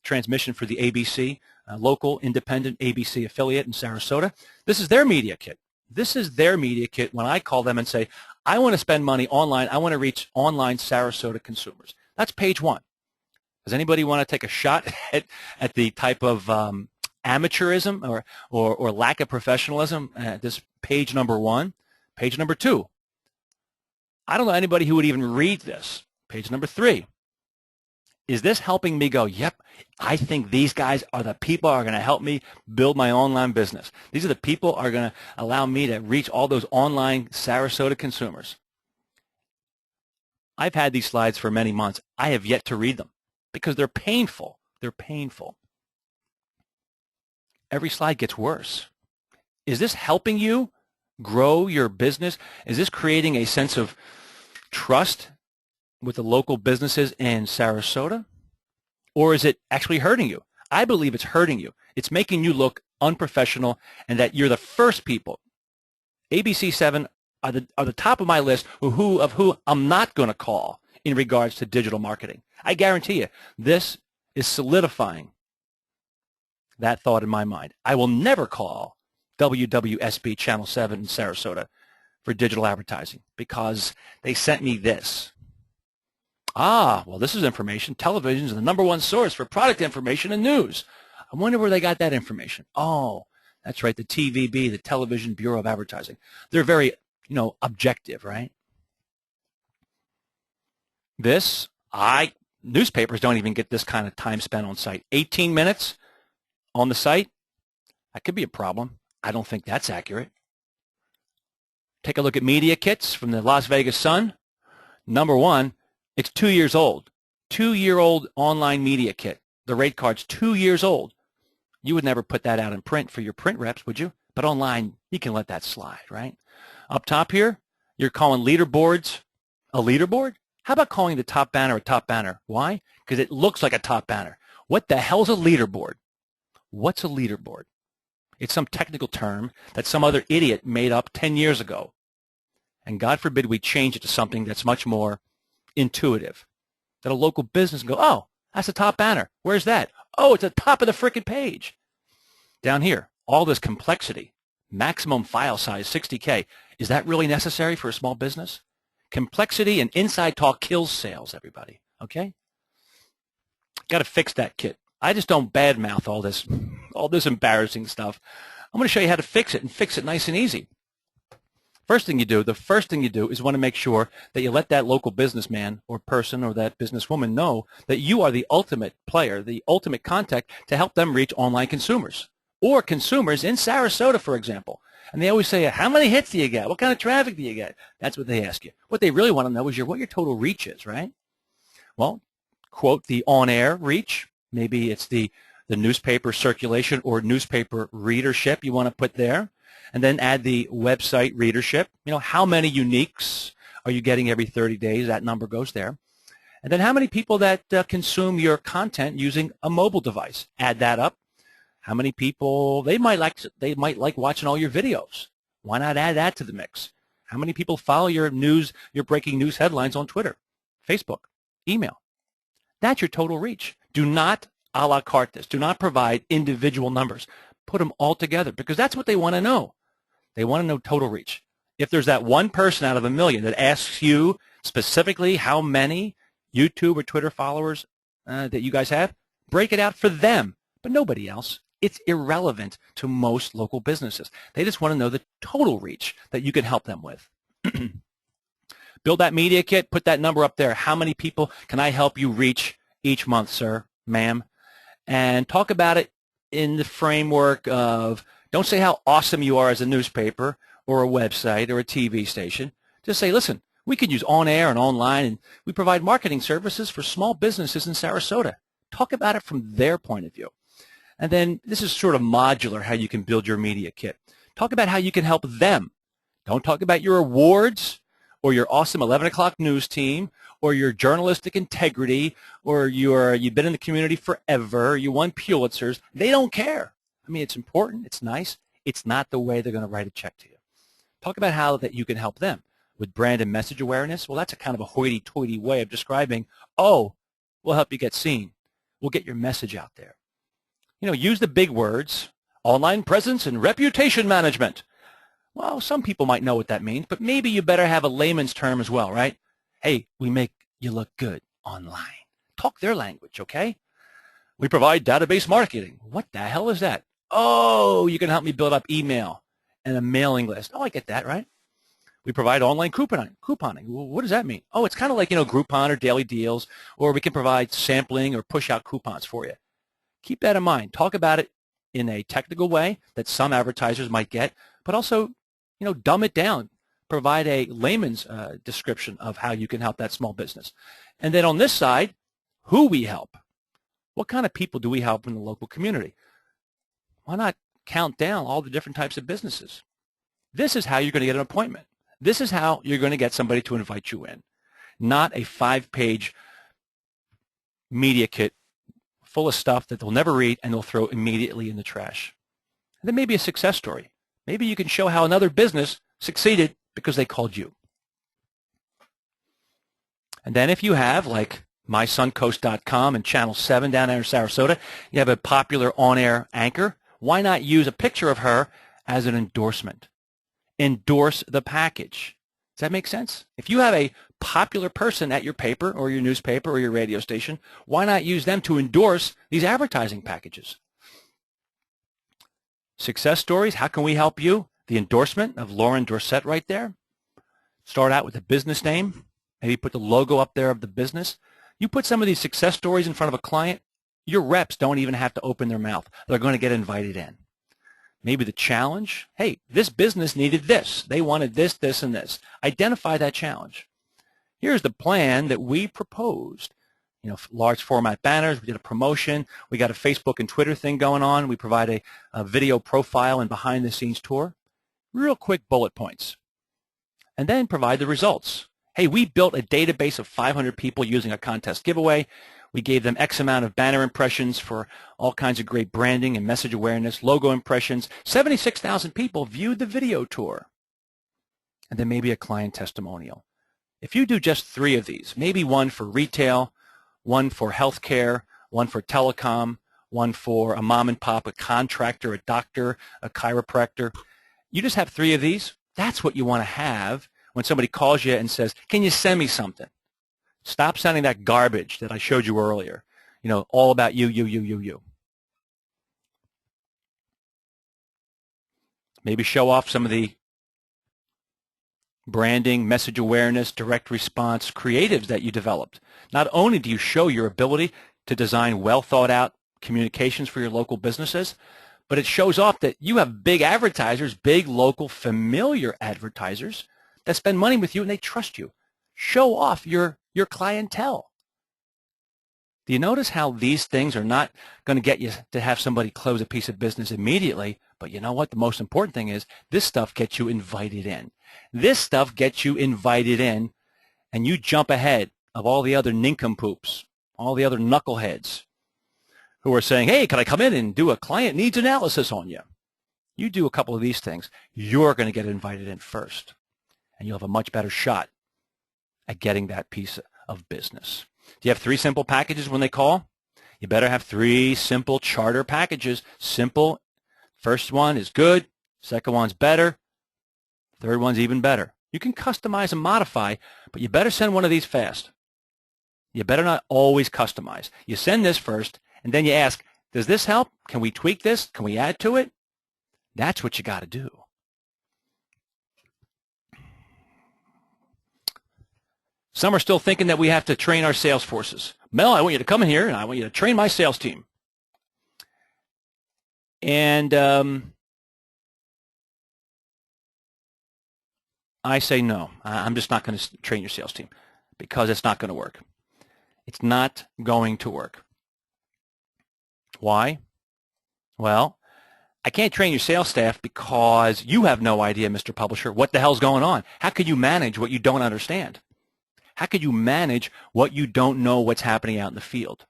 transmission for the ABC, local independent ABC affiliate in Sarasota. This is their media kit. This is their media kit when I call them and say, I want to spend money online. I want to reach online Sarasota consumers. That's page 1. Does anybody want to take a shot at the type of amateurism or lack of professionalism at this page number 1? Page number 2. I don't know anybody who would even read this. Page number 3. Is this helping me go, yep, I think these guys are the people who are going to help me build my online business. These are the people who are going to allow me to reach all those online Sarasota consumers. I've had these slides for many months. I have yet to read them because they're painful. They're painful. Every slide gets worse. Is this helping you grow your business? Is this creating a sense of trust with the local businesses in Sarasota? Or is it actually hurting you? I believe it's hurting you. It's making you look unprofessional and that you're the first people. ABC7 are the top of my list of who I'm not going to call in regards to digital marketing. I guarantee you, this is solidifying that thought in my mind. I will never call WWSB Channel 7 in Sarasota for digital advertising because they sent me this. Well, this is information. Television is the #1 source for product information and news. I wonder where they got that information. Oh, that's right, the TVB, the Television Bureau of Advertising. They're very, objective, right? Newspapers don't even get this kind of time spent on site. 18 minutes on the site, that could be a problem. I don't think that's accurate. Take a look at media kits from the Las Vegas Sun. #1, it's 2 years old. 2-year-old online media kit. The rate card's 2 years old. You would never put that out in print for your print reps, would you? But online, you can let that slide, right? Up top here, you're calling leaderboards a leaderboard? How about calling the top banner a top banner? Why? Because it looks like a top banner. What the hell's a leaderboard? What's a leaderboard? It's some technical term that some other idiot made up 10 years ago. And God forbid we change it to something that's much more intuitive. That a local business can go, oh, that's a top banner. Where's that? Oh, it's at the top of the frickin' page. Down here, all this complexity, maximum file size, 60K. Is that really necessary for a small business? Complexity and inside talk kills sales, everybody, okay? Got to fix that kit. I just don't badmouth all this embarrassing stuff. I'm going to show you how to fix it and fix it nice and easy. The first thing you do is want to make sure that you let that local businessman or person or that businesswoman know that you are the ultimate player, the ultimate contact to help them reach online consumers or consumers in Sarasota, for example. And they always say, how many hits do you get? What kind of traffic do you get? That's what they ask you. What they really want to know is what your total reach is, right? Well, quote the on-air reach. Maybe it's the newspaper circulation or newspaper readership you want to put there. And then add the website readership. How many uniques are you getting every 30 days? That number goes there. And then how many people that consume your content using a mobile device? Add that up. How many people they might like watching all your videos? Why not add that to the mix? How many people follow your breaking news headlines on Twitter, Facebook, email? That's your total reach. Do not a la carte this. Do not provide individual numbers. Put them all together because that's what they want to know. They want to know total reach. If there's that one person out of a million that asks you specifically how many YouTube or Twitter followers that you guys have, break it out for them, but nobody else. It's irrelevant to most local businesses. They just want to know the total reach that you can help them with. Build that media kit, put that number up there. How many people can I help you reach each month, sir, ma'am? And talk about it in the framework of, don't say how awesome you are as a newspaper or a website or a TV station. Just say, listen, we could use on-air and online, and we provide marketing services for small businesses in Sarasota. Talk about it from their point of view. And then this is sort of modular, how you can build your media kit. Talk about how you can help them. Don't talk about your awards or your awesome 11 o'clock news team or your journalistic integrity or you've been in the community forever, you won Pulitzers. They don't care. I mean, it's important. It's nice. It's not the way they're going to write a check to you. Talk about how that you can help them with brand and message awareness. Well, that's a kind of a hoity-toity way of describing, oh, we'll help you get seen. We'll get your message out there. You know, use the big words, online presence and reputation management. Well, some people might know what that means, but maybe you better have a layman's term as well, right? Hey, we make you look good online. Talk their language, okay? We provide database marketing. What the hell is that? Oh, you can help me build up email and a mailing list. Oh, I get that, right? We provide online couponing. Well, what does that mean? Oh, it's kind of like, you know, Groupon or Daily Deals, or we can provide sampling or push out coupons for you. Keep that in mind. Talk about it in a technical way that some advertisers might get, but also, you know, dumb it down. Provide a layman's description of how you can help that small business. And then on this side, who we help. What kind of people do we help in the local community? Why not count down all the different types of businesses? This is how you're going to get an appointment. This is how you're going to get somebody to invite you in, not a 5-page media kit full of stuff that they'll never read and they'll throw immediately in the trash. And then maybe a success story. Maybe you can show how another business succeeded because they called you. And then if you have, like mysuncoast.com and Channel 7 down there in Sarasota, you have a popular on-air anchor, why not use a picture of her as an endorsement? Endorse the package. Does that make sense? If you have a popular person at your paper or your newspaper or your radio station, why not use them to endorse these advertising packages? Success stories, how can we help you? The endorsement of Lauren Dorsett right there. Start out with a business name. Maybe put the logo up there of the business. You put some of these success stories in front of a client, your reps don't even have to open their mouth. They're going to get invited in. Maybe the challenge, hey, this business needed this. They wanted this, this, and this. Identify that challenge. Here's the plan that we proposed. You know, large format banners, we did a promotion, we got a Facebook and Twitter thing going on, we provide a video profile and behind the scenes tour. Real quick bullet points. And then provide the results. Hey, we built a database of 500 people using a contest giveaway. We gave them X amount of banner impressions for all kinds of great branding and message awareness, logo impressions. 76,000 people viewed the video tour. And then maybe a client testimonial. If you do just 3 of these, maybe one for retail, one for healthcare, one for telecom, one for a mom and pop, a contractor, a doctor, a chiropractor. You just have 3 of these. That's what you want to have when somebody calls you and says, can you send me something? Stop sending that garbage that I showed you earlier. You know, all about you. Maybe show off some of the branding, message awareness, direct response creatives that you developed. Not only do you show your ability to design well thought out communications for your local businesses, but it shows off that you have big advertisers, big local familiar advertisers that spend money with you and they trust you. Show off your clientele. Do you notice how these things are not going to get you to have somebody close a piece of business immediately? But you know what? The most important thing is this stuff gets you invited in. This stuff gets you invited in, and you jump ahead of all the other nincompoops, all the other knuckleheads who are saying, hey, can I come in and do a client needs analysis on you? You do a couple of these things, you're going to get invited in first. and you'll have a much better shot at getting that piece of business. Do you have 3 simple packages when they call? You better have 3 simple charter packages. Simple. First one is good. Second one's better. Third one's even better. You can customize and modify, but you better send one of these fast. You better not always customize. You send this first, and then you ask, does this help? Can we tweak this? Can we add to it? That's what you got to do. Some are still thinking that we have to train our sales forces. Mel, I want you to come in here, and I want you to train my sales team. And I say no. I'm just not going to train your sales team because it's not going to work. It's not going to work. Why? Well, I can't train your sales staff because you have no idea, Mr. Publisher, what the hell's going on. How could you manage what you don't understand? How could you manage what you don't know what's happening out in the field?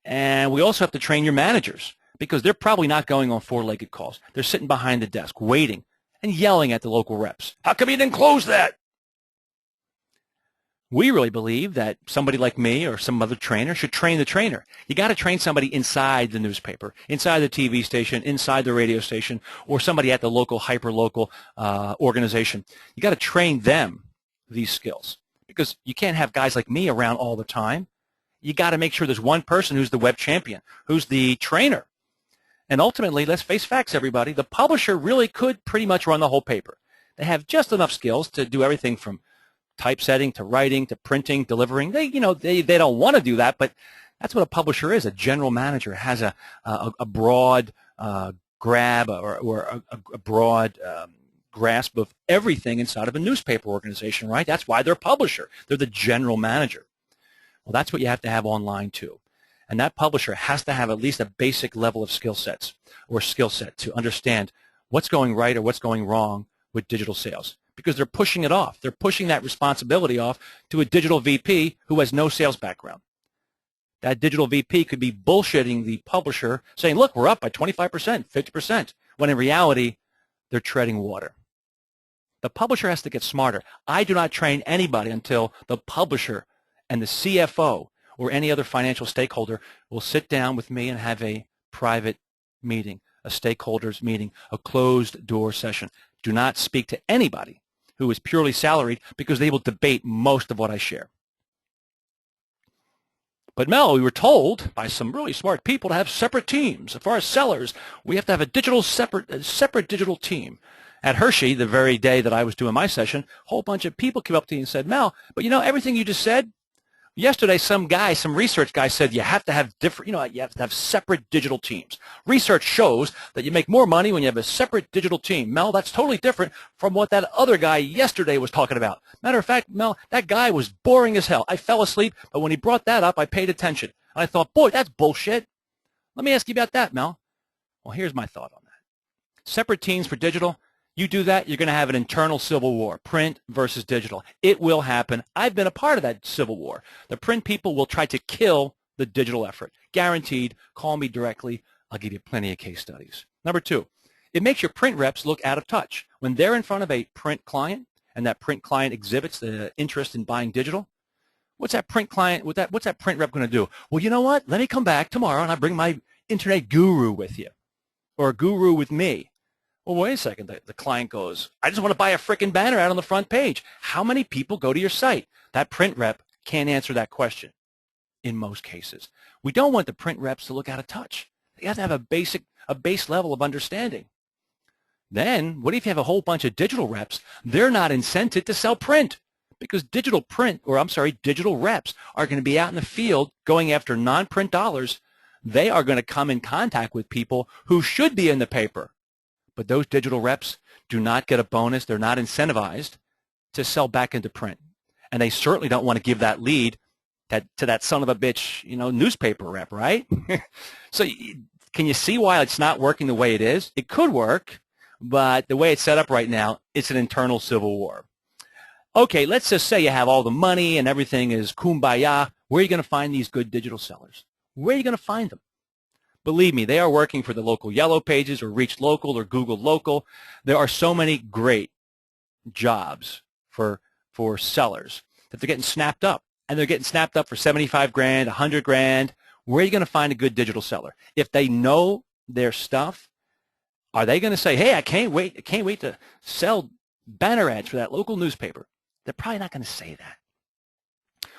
And we also have to train your managers because they're probably not going on 4-legged calls. They're sitting behind the desk waiting and yelling at the local reps. How come you didn't close that? We really believe that somebody like me or some other trainer should train the trainer. You got to train somebody inside the newspaper, inside the TV station, inside the radio station, or somebody at the local, hyper-local organization. You got to train them these skills because you can't have guys like me around all the time. You got to make sure there's one person who's the web champion, who's the trainer. And ultimately, let's face facts, everybody, the publisher really could pretty much run the whole paper. They have just enough skills to do everything from typesetting to writing to printing, delivering. They don't want to do that, but that's what a publisher is. A general manager has a broad grab or a broad grasp of everything inside of a newspaper organization, right? That's why they're a publisher. They're the general manager. Well, that's what you have to have online too. And that publisher has to have at least a basic level of skill set to understand what's going right or what's going wrong with digital sales, because they're pushing it off. They're pushing that responsibility off to a digital VP who has no sales background. That digital VP could be bullshitting the publisher, saying, look, we're up by 25%, 50%, when in reality, they're treading water. The publisher has to get smarter. I do not train anybody until the publisher and the CFO or any other financial stakeholder will sit down with me and have a private meeting, a stakeholders meeting, a closed-door session. Do not speak to anybody who is purely salaried because they will debate most of what I share. But Mel, we were told by some really smart people to have separate teams. As far as sellers, we have to have a separate digital team. At Hershey, the very day that I was doing my session, a whole bunch of people came up to me and said, Mel, but you know, everything you just said, yesterday some research guy said you have to have you have to have separate digital teams. Research shows that you make more money when you have a separate digital team. Mel, that's totally different from what that other guy yesterday was talking about. Matter of fact, Mel, that guy was boring as hell. I fell asleep, but when he brought that up, I paid attention. And I thought, boy, that's bullshit. Let me ask you about that, Mel. Well, here's my thought on that. Separate teams for digital. You do that, you're going to have an internal civil war, print versus digital. It will happen. I've been a part of that civil war. The print people will try to kill the digital effort. Guaranteed. Call me directly. I'll give you plenty of case studies. Number 2, it makes your print reps look out of touch. When they're in front of a print client and that print client exhibits the interest in buying digital, what's that print client, what's that print rep going to do? Well, you know what? Let me come back tomorrow and I'll bring my internet guru with you, or a guru with me. Well, wait a second. The client goes, I just want to buy a frickin' banner out on the front page. How many people go to your site? That print rep can't answer that question in most cases. We don't want the print reps to look out of touch. They have to have a base level of understanding. Then, what if you have a whole bunch of digital reps? They're not incented to sell print because digital reps are going to be out in the field going after non-print dollars. They are going to come in contact with people who should be in the paper. But those digital reps do not get a bonus. They're not incentivized to sell back into print. And they certainly don't want to give that lead to that son of a bitch, newspaper rep, right? So can you see why it's not working the way it is? It could work, but the way it's set up right now, it's an internal civil war. Okay, let's just say you have all the money and everything is kumbaya. Where are you going to find these good digital sellers? Where are you going to find them? Believe me, they are working for the local Yellow Pages or Reach Local or Google Local. There are so many great jobs for sellers that they're getting snapped up, and they're getting snapped up for 75 grand, 100 grand. Where are you going to find a good digital seller? If they know their stuff, are they going to say, hey, I can't wait to sell banner ads for that local newspaper? They're probably not going to say that.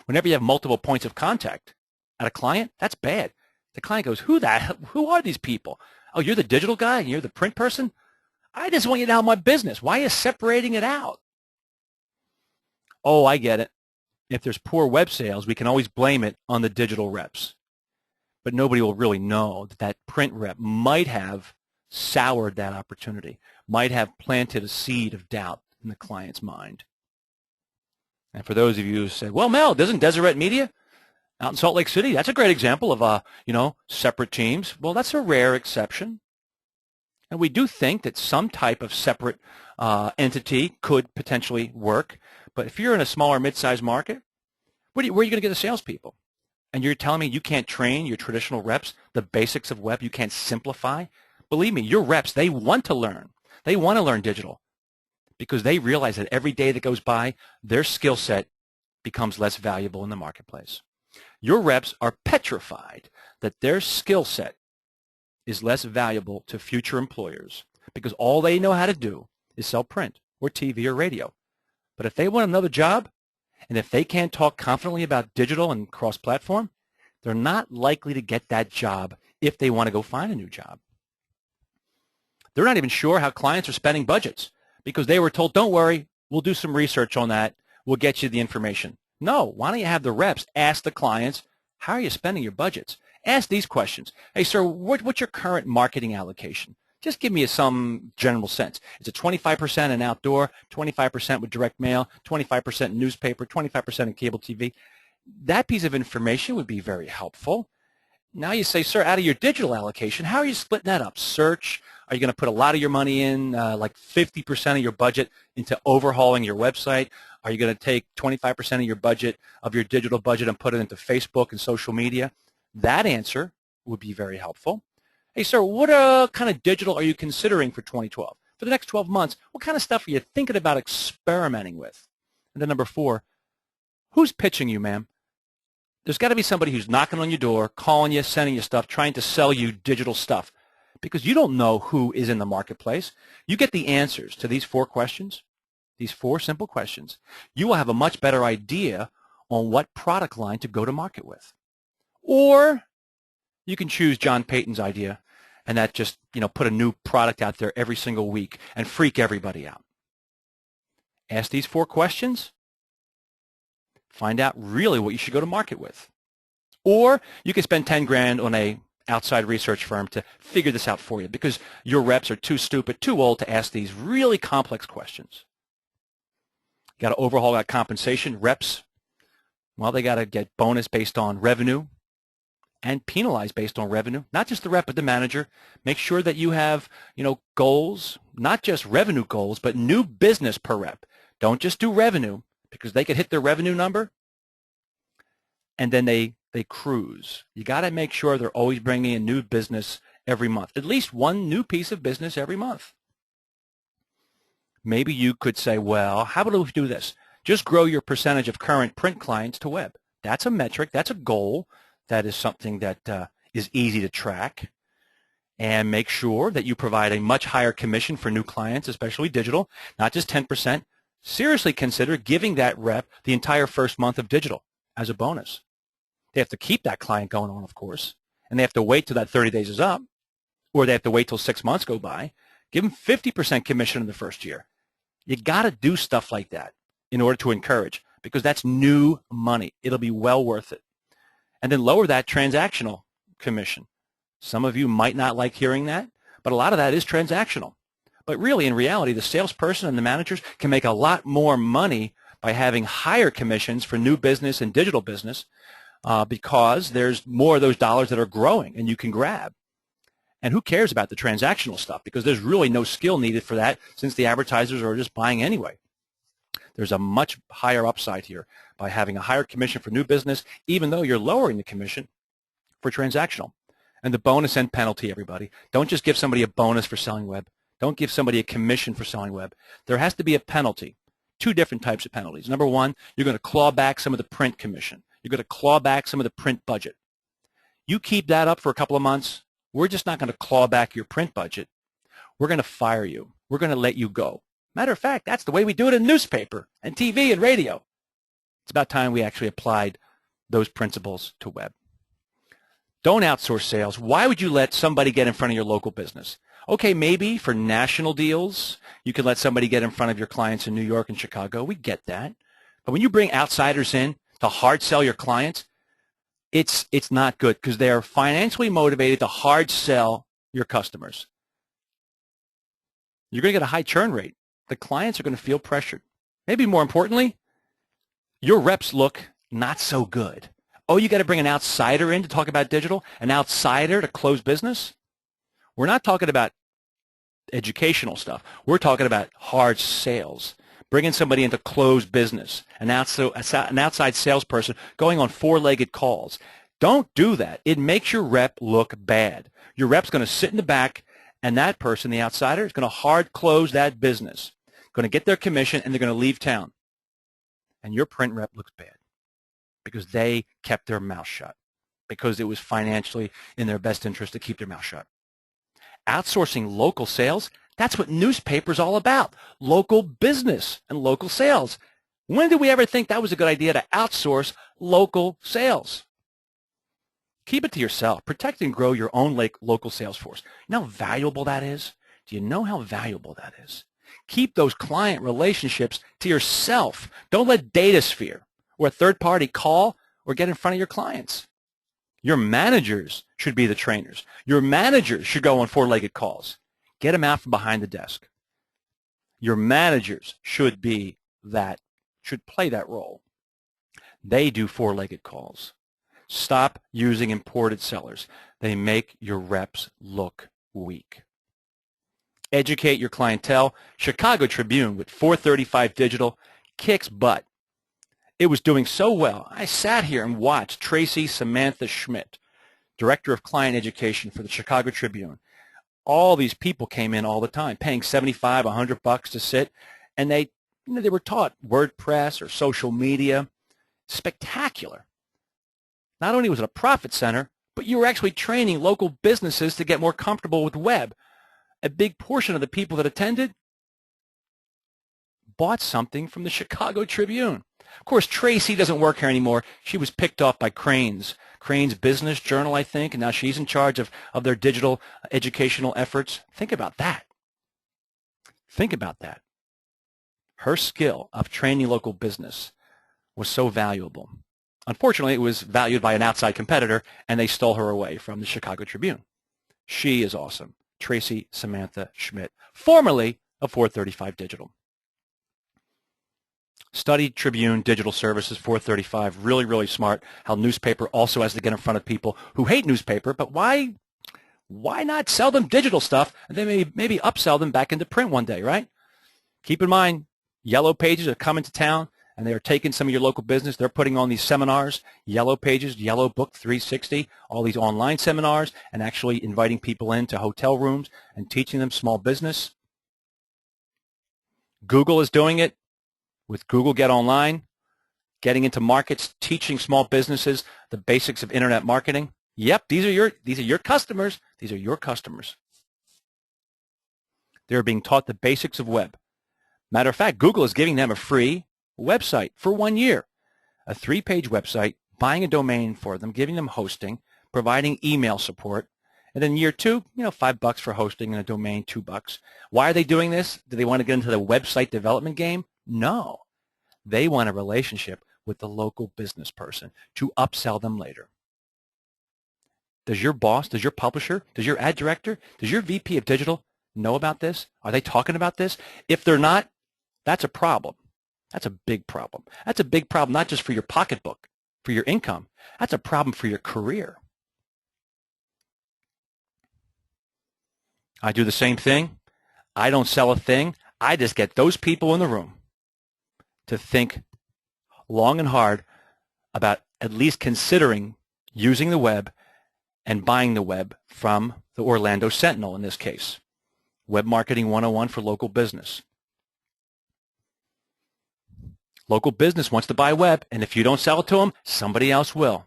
Whenever you have multiple points of contact at a client, that's bad. The client goes, who are these people? Oh, you're the digital guy and you're the print person? I just want you to know my business. Why are you separating it out? Oh, I get it. If there's poor web sales, we can always blame it on the digital reps. But nobody will really know that that print rep might have soured that opportunity, might have planted a seed of doubt in the client's mind. And for those of you who say, well, Mel, doesn't Deseret Media out in Salt Lake City, that's a great example of, separate teams. Well, that's a rare exception. And we do think that some type of separate entity could potentially work. But if you're in a smaller mid-sized market, where are you going to get the salespeople? And you're telling me you can't train your traditional reps the basics of web, you can't simplify? Believe me, your reps, they want to learn. They want to learn digital because they realize that every day that goes by, their skill set becomes less valuable in the marketplace. Your reps are petrified that their skill set is less valuable to future employers because all they know how to do is sell print or TV or radio. But if they want another job, and if they can't talk confidently about digital and cross-platform, they're not likely to get that job if they want to go find a new job. They're not even sure how clients are spending budgets because they were told, don't worry, we'll do some research on that. We'll get you the information. No, why don't you have the reps ask the clients, how are you spending your budgets? Ask these questions. Hey, sir, what's your current marketing allocation? Just give me some general sense. Is it 25% in outdoor, 25% with direct mail, 25% in newspaper, 25% in cable TV? That piece of information would be very helpful. Now you say, sir, out of your digital allocation, how are you splitting that up? Search? Are you going to put a lot of your money in, like 50% of your budget into overhauling your website? Are you going to take 25% of your budget, of your digital budget, and put it into Facebook and social media? That answer would be very helpful. Hey, sir, what kind of digital are you considering for 2012? For the next 12 months, what kind of stuff are you thinking about experimenting with? And then number 4, who's pitching you, ma'am? There's got to be somebody who's knocking on your door, calling you, sending you stuff, trying to sell you digital stuff because you don't know who is in the marketplace. You get the answers to these 4 questions, these 4 simple questions. You will have a much better idea on what product line to go to market with. Or you can choose John Payton's idea and that just, put a new product out there every single week and freak everybody out. Ask these 4 questions. Find out really what you should go to market with. Or you can spend 10 grand on a outside research firm to figure this out for you because your reps are too stupid, too old to ask these really complex questions. You got to overhaul that compensation. Reps, well, they got to get bonus based on revenue and penalized based on revenue, not just the rep, but the manager. Make sure that you have, goals, not just revenue goals, but new business per rep. Don't just do revenue because they could hit their revenue number and then they cruise. You got to make sure they're always bringing in new business every month, at least one new piece of business every month. Maybe you could say, well, how about we do this? Just grow your percentage of current print clients to web. That's a metric. That's a goal. That is something that is easy to track. And make sure that you provide a much higher commission for new clients, especially digital, not just 10%. Seriously consider giving that rep the entire first month of digital as a bonus. They have to keep that client going on, of course, and they have to wait till that 30 days is up, or they have to wait till 6 months go by. Give them 50% commission in the first year. You got to do stuff like that in order to encourage because that's new money. It'll be well worth it. And then lower that transactional commission. Some of you might not like hearing that, but a lot of that is transactional. But really, in reality, the salesperson and the managers can make a lot more money by having higher commissions for new business and digital business because there's more of those dollars that are growing and you can grab. And who cares about the transactional stuff because there's really no skill needed for that since the advertisers are just buying anyway. There's a much higher upside here by having a higher commission for new business, even though you're lowering the commission for transactional. And the bonus and penalty, everybody. Don't just give somebody a bonus for selling web. Don't give somebody a commission for selling web. There has to be a penalty. Two different types of penalties. Number one, you're going to claw back some of the print commission. You're going to claw back some of the print budget. You keep that up for a couple of months, we're just not going to claw back your print budget. We're going to fire you. We're going to let you go. Matter of fact, that's the way we do it in newspaper and TV and radio. It's about time we actually applied those principles to web. Don't outsource sales. Why would you let somebody get in front of your local business? Okay, maybe for national deals, you can let somebody get in front of your clients in New York and Chicago. We get that. But when you bring outsiders in to hard sell your clients, it's not good because they are financially motivated to hard sell your customers. You're going to get a high churn rate. The clients are going to feel pressured. Maybe more importantly, your reps look not so good. Oh, you got to bring an outsider in to talk about digital? An outsider to close business? We're not talking about educational stuff. We're talking about hard sales. Bringing somebody in to close business. An outside salesperson going on four-legged calls. Don't do that. It makes your rep look bad. Your rep's going to sit in the back, and that person, the outsider, is going to hard close that business. Going to get their commission, and they're going to leave town. And your print rep looks bad because they kept their mouth shut, because it was financially in their best interest to keep their mouth shut. Outsourcing local sales, that's what newspaper's all about, local business and local sales. When did we ever think that was a good idea to outsource local sales? Keep it to yourself. Protect and grow your own local sales force. You know how valuable that is? Do you know how valuable that is? Keep those client relationships to yourself. Don't let DataSphere or a third party call or get in front of your clients. Your managers should be the trainers. Your managers should go on four-legged calls. Get them out from behind the desk. Your managers should play that role. They do four-legged calls. Stop using imported sellers. They make your reps look weak. Educate your clientele. Chicago Tribune with 435 Digital kicks butt. It was doing so well. I sat here and watched Tracy Samantha Schmidt, Director of Client Education for the Chicago Tribune. All these people came in all the time, paying $75, $100 to sit, and they were taught WordPress or social media. Spectacular. Not only was it a profit center, but you were actually training local businesses to get more comfortable with web. A big portion of the people that attended bought something from the Chicago Tribune. Of course, Tracy doesn't work here anymore. She was picked off by Crane's Business Journal, I think, and now she's in charge of their digital educational efforts. Think about that. Think about that. Her skill of training local business was so valuable. Unfortunately, it was valued by an outside competitor, and they stole her away from the Chicago Tribune. She is awesome. Tracy Samantha Schmidt, formerly of 435 Digital. Studied Tribune Digital Services 435, really, really smart. How newspaper also has to get in front of people who hate newspaper, but why not sell them digital stuff and then maybe upsell them back into print one day, right? Keep in mind, Yellow Pages are coming to town, and they are taking some of your local business. They're putting on these seminars, Yellow Pages, Yellow Book 360, all these online seminars, and actually inviting people into hotel rooms and teaching them small business. Google is doing it with Google Get Online, getting into markets, teaching small businesses the basics of internet marketing. Yep, these are your customers. These are your customers. They're being taught the basics of web. Matter of fact, Google is giving them a free website for 1 year, a 3-page website, buying a domain for them, giving them hosting, providing email support, and then year 2, $5 for hosting and a domain, $2. Why are they doing this? Do they want to get into the website development game? No. They want a relationship with the local business person to upsell them later. Does your boss, does your publisher, does your ad director, does your VP of digital know about this? Are they talking about this? If they're not, that's a problem. That's a big problem. That's a big problem not just for your pocketbook, for your income. That's a problem for your career. I do the same thing. I don't sell a thing. I just get those people in the room to think long and hard about at least considering using the web and buying the web from the Orlando Sentinel in this case. Web Marketing 101 for local business. Local business wants to buy web, and if you don't sell it to them, somebody else will.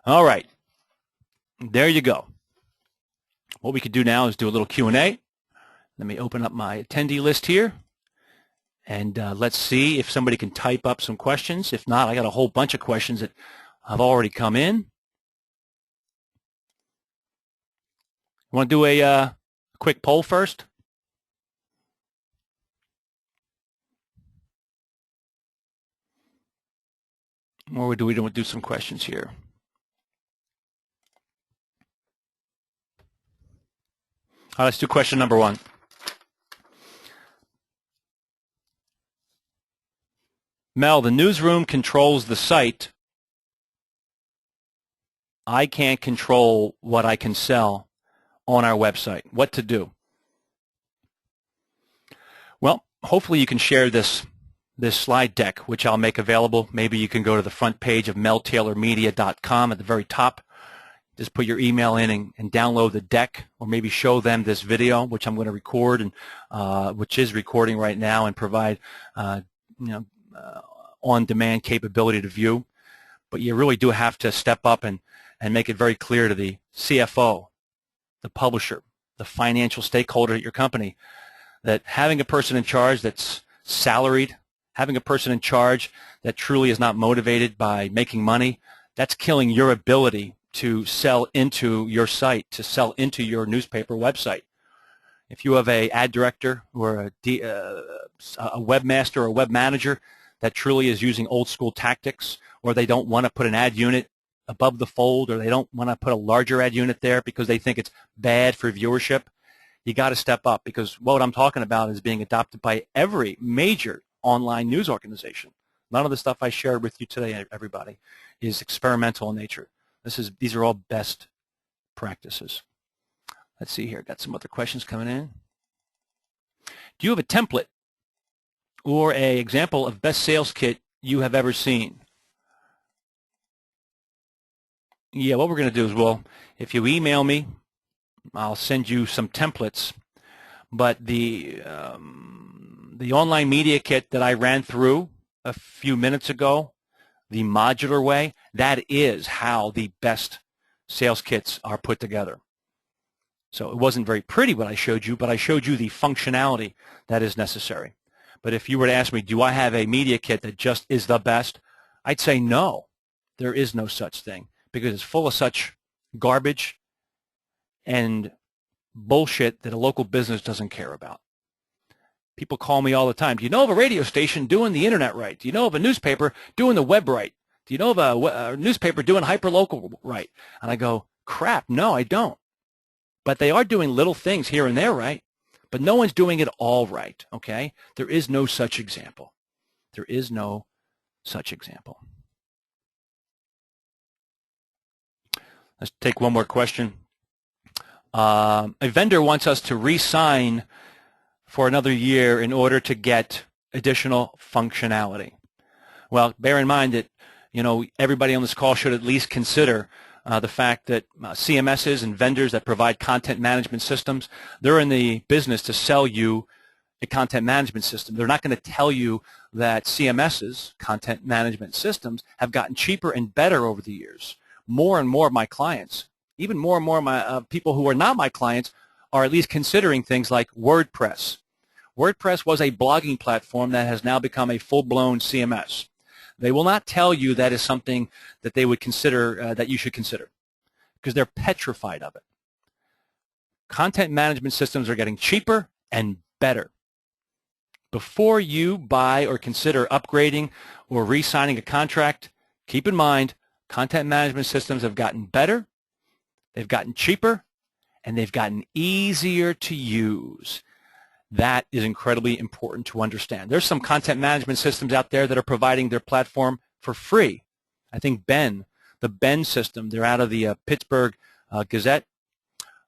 All right. There you go. What we could do now is do a little Q&A. Let me open up my attendee list here, and let's see if somebody can type up some questions. If not, I got a whole bunch of questions that have already come in. Want to do a quick poll first? Or do we do some questions here? All right, let's do question number 1. Mel, the newsroom controls the site. I can't control what I can sell on our website. What to do? Well, hopefully you can share this slide deck, which I'll make available. Maybe you can go to the front page of meltaylormedia.com at the very top. Just put your email in and download the deck, or maybe show them this video, which I'm going to record, and which is recording right now, and provide on-demand capability to view. But you really do have to step up and make it very clear to the CFO, the publisher, the financial stakeholder at your company, that having a person in charge that's salaried, having a person in charge that truly is not motivated by making money, that's killing your ability to sell into your site, to sell into your newspaper website. If you have an ad director or a webmaster or a web manager that truly is using old school tactics, or they don't want to put an ad unit above the fold, or they don't want to put a larger ad unit there because they think it's bad for viewership, you got to step up, because what I'm talking about is being adopted by every major online news organization. None of the stuff I shared with you today, everybody, is experimental in nature. These are all best practices. Let's see here. Got some other questions coming in. Do you have a template or an example of best sales kit you have ever seen? Yeah, what we're going to do is, well, if you email me, I'll send you some templates. But the online media kit that I ran through a few minutes ago, the modular way, that is how the best sales kits are put together. So it wasn't very pretty what I showed you, but I showed you the functionality that is necessary. But if you were to ask me, do I have a media kit that just is the best? I'd say no. There is no such thing, because it's full of such garbage and bullshit that a local business doesn't care about. People call me all the time. Do you know of a radio station doing the internet right? Do you know of a newspaper doing the web right? Do you know of a newspaper doing hyperlocal right? And I go, crap, no, I don't. But they are doing little things here and there right, but no one's doing it all right, okay? There is no such example. There is no such example. Let's take one more question. A vendor wants us to re-sign for another year in order to get additional functionality. Well, bear in mind that, everybody on this call should at least consider the fact that CMSs and vendors that provide content management systems, they're in the business to sell you a content management system. They're not going to tell you that CMSs, content management systems, have gotten cheaper and better over the years. More and more of my clients, even more and more of my people who are not my clients, are at least considering things like WordPress. WordPress was a blogging platform that has now become a full-blown CMS. They will not tell you that is something that they would consider, that you should consider, because they're petrified of it. Content management systems are getting cheaper and better. Before you buy or consider upgrading or re-signing a contract, keep in mind content management systems have gotten better, they've gotten cheaper, and they've gotten easier to use. That is incredibly important to understand. There's some content management systems out there that are providing their platform for free. I think the Ben system, they're out of the Pittsburgh Gazette.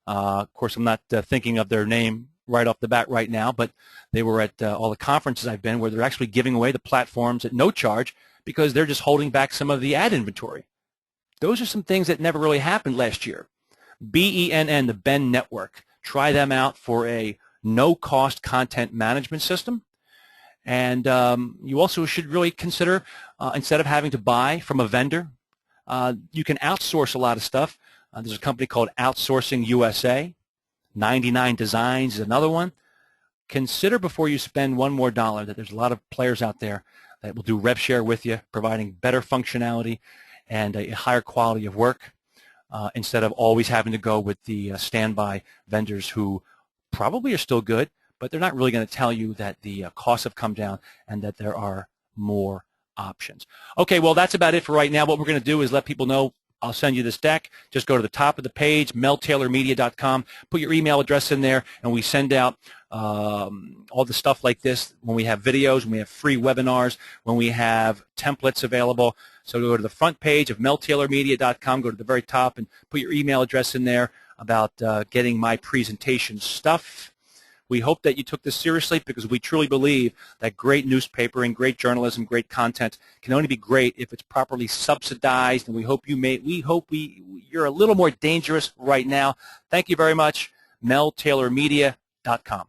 Of course, I'm not thinking of their name right off the bat right now, but they were at all the conferences I've been where they're actually giving away the platforms at no charge because they're just holding back some of the ad inventory. Those are some things that never really happened last year. BENN, the Ben Network. Try them out for a no-cost content management system. And you also should really consider, instead of having to buy from a vendor, you can outsource a lot of stuff. There's a company called Outsourcing USA. 99 Designs is another one. Consider before you spend one more dollar that there's a lot of players out there that will do rev share with you, providing better functionality and a higher quality of work instead of always having to go with the standby vendors who probably are still good, but they're not really going to tell you that the costs have come down and that there are more options. Okay, well, that's about it for right now. What we're going to do is let people know I'll send you this deck. Just go to the top of the page, meltaylormedia.com, put your email address in there, and we send out all the stuff like this when we have videos, when we have free webinars, when we have templates available. So go to the front page of meltaylormedia.com, go to the very top, and put your email address in there about getting my presentation stuff. We hope that you took this seriously because we truly believe that great newspapering, great journalism, great content can only be great if it's properly subsidized, and we hope you're a little more dangerous right now. Thank you very much. meltaylormedia.com.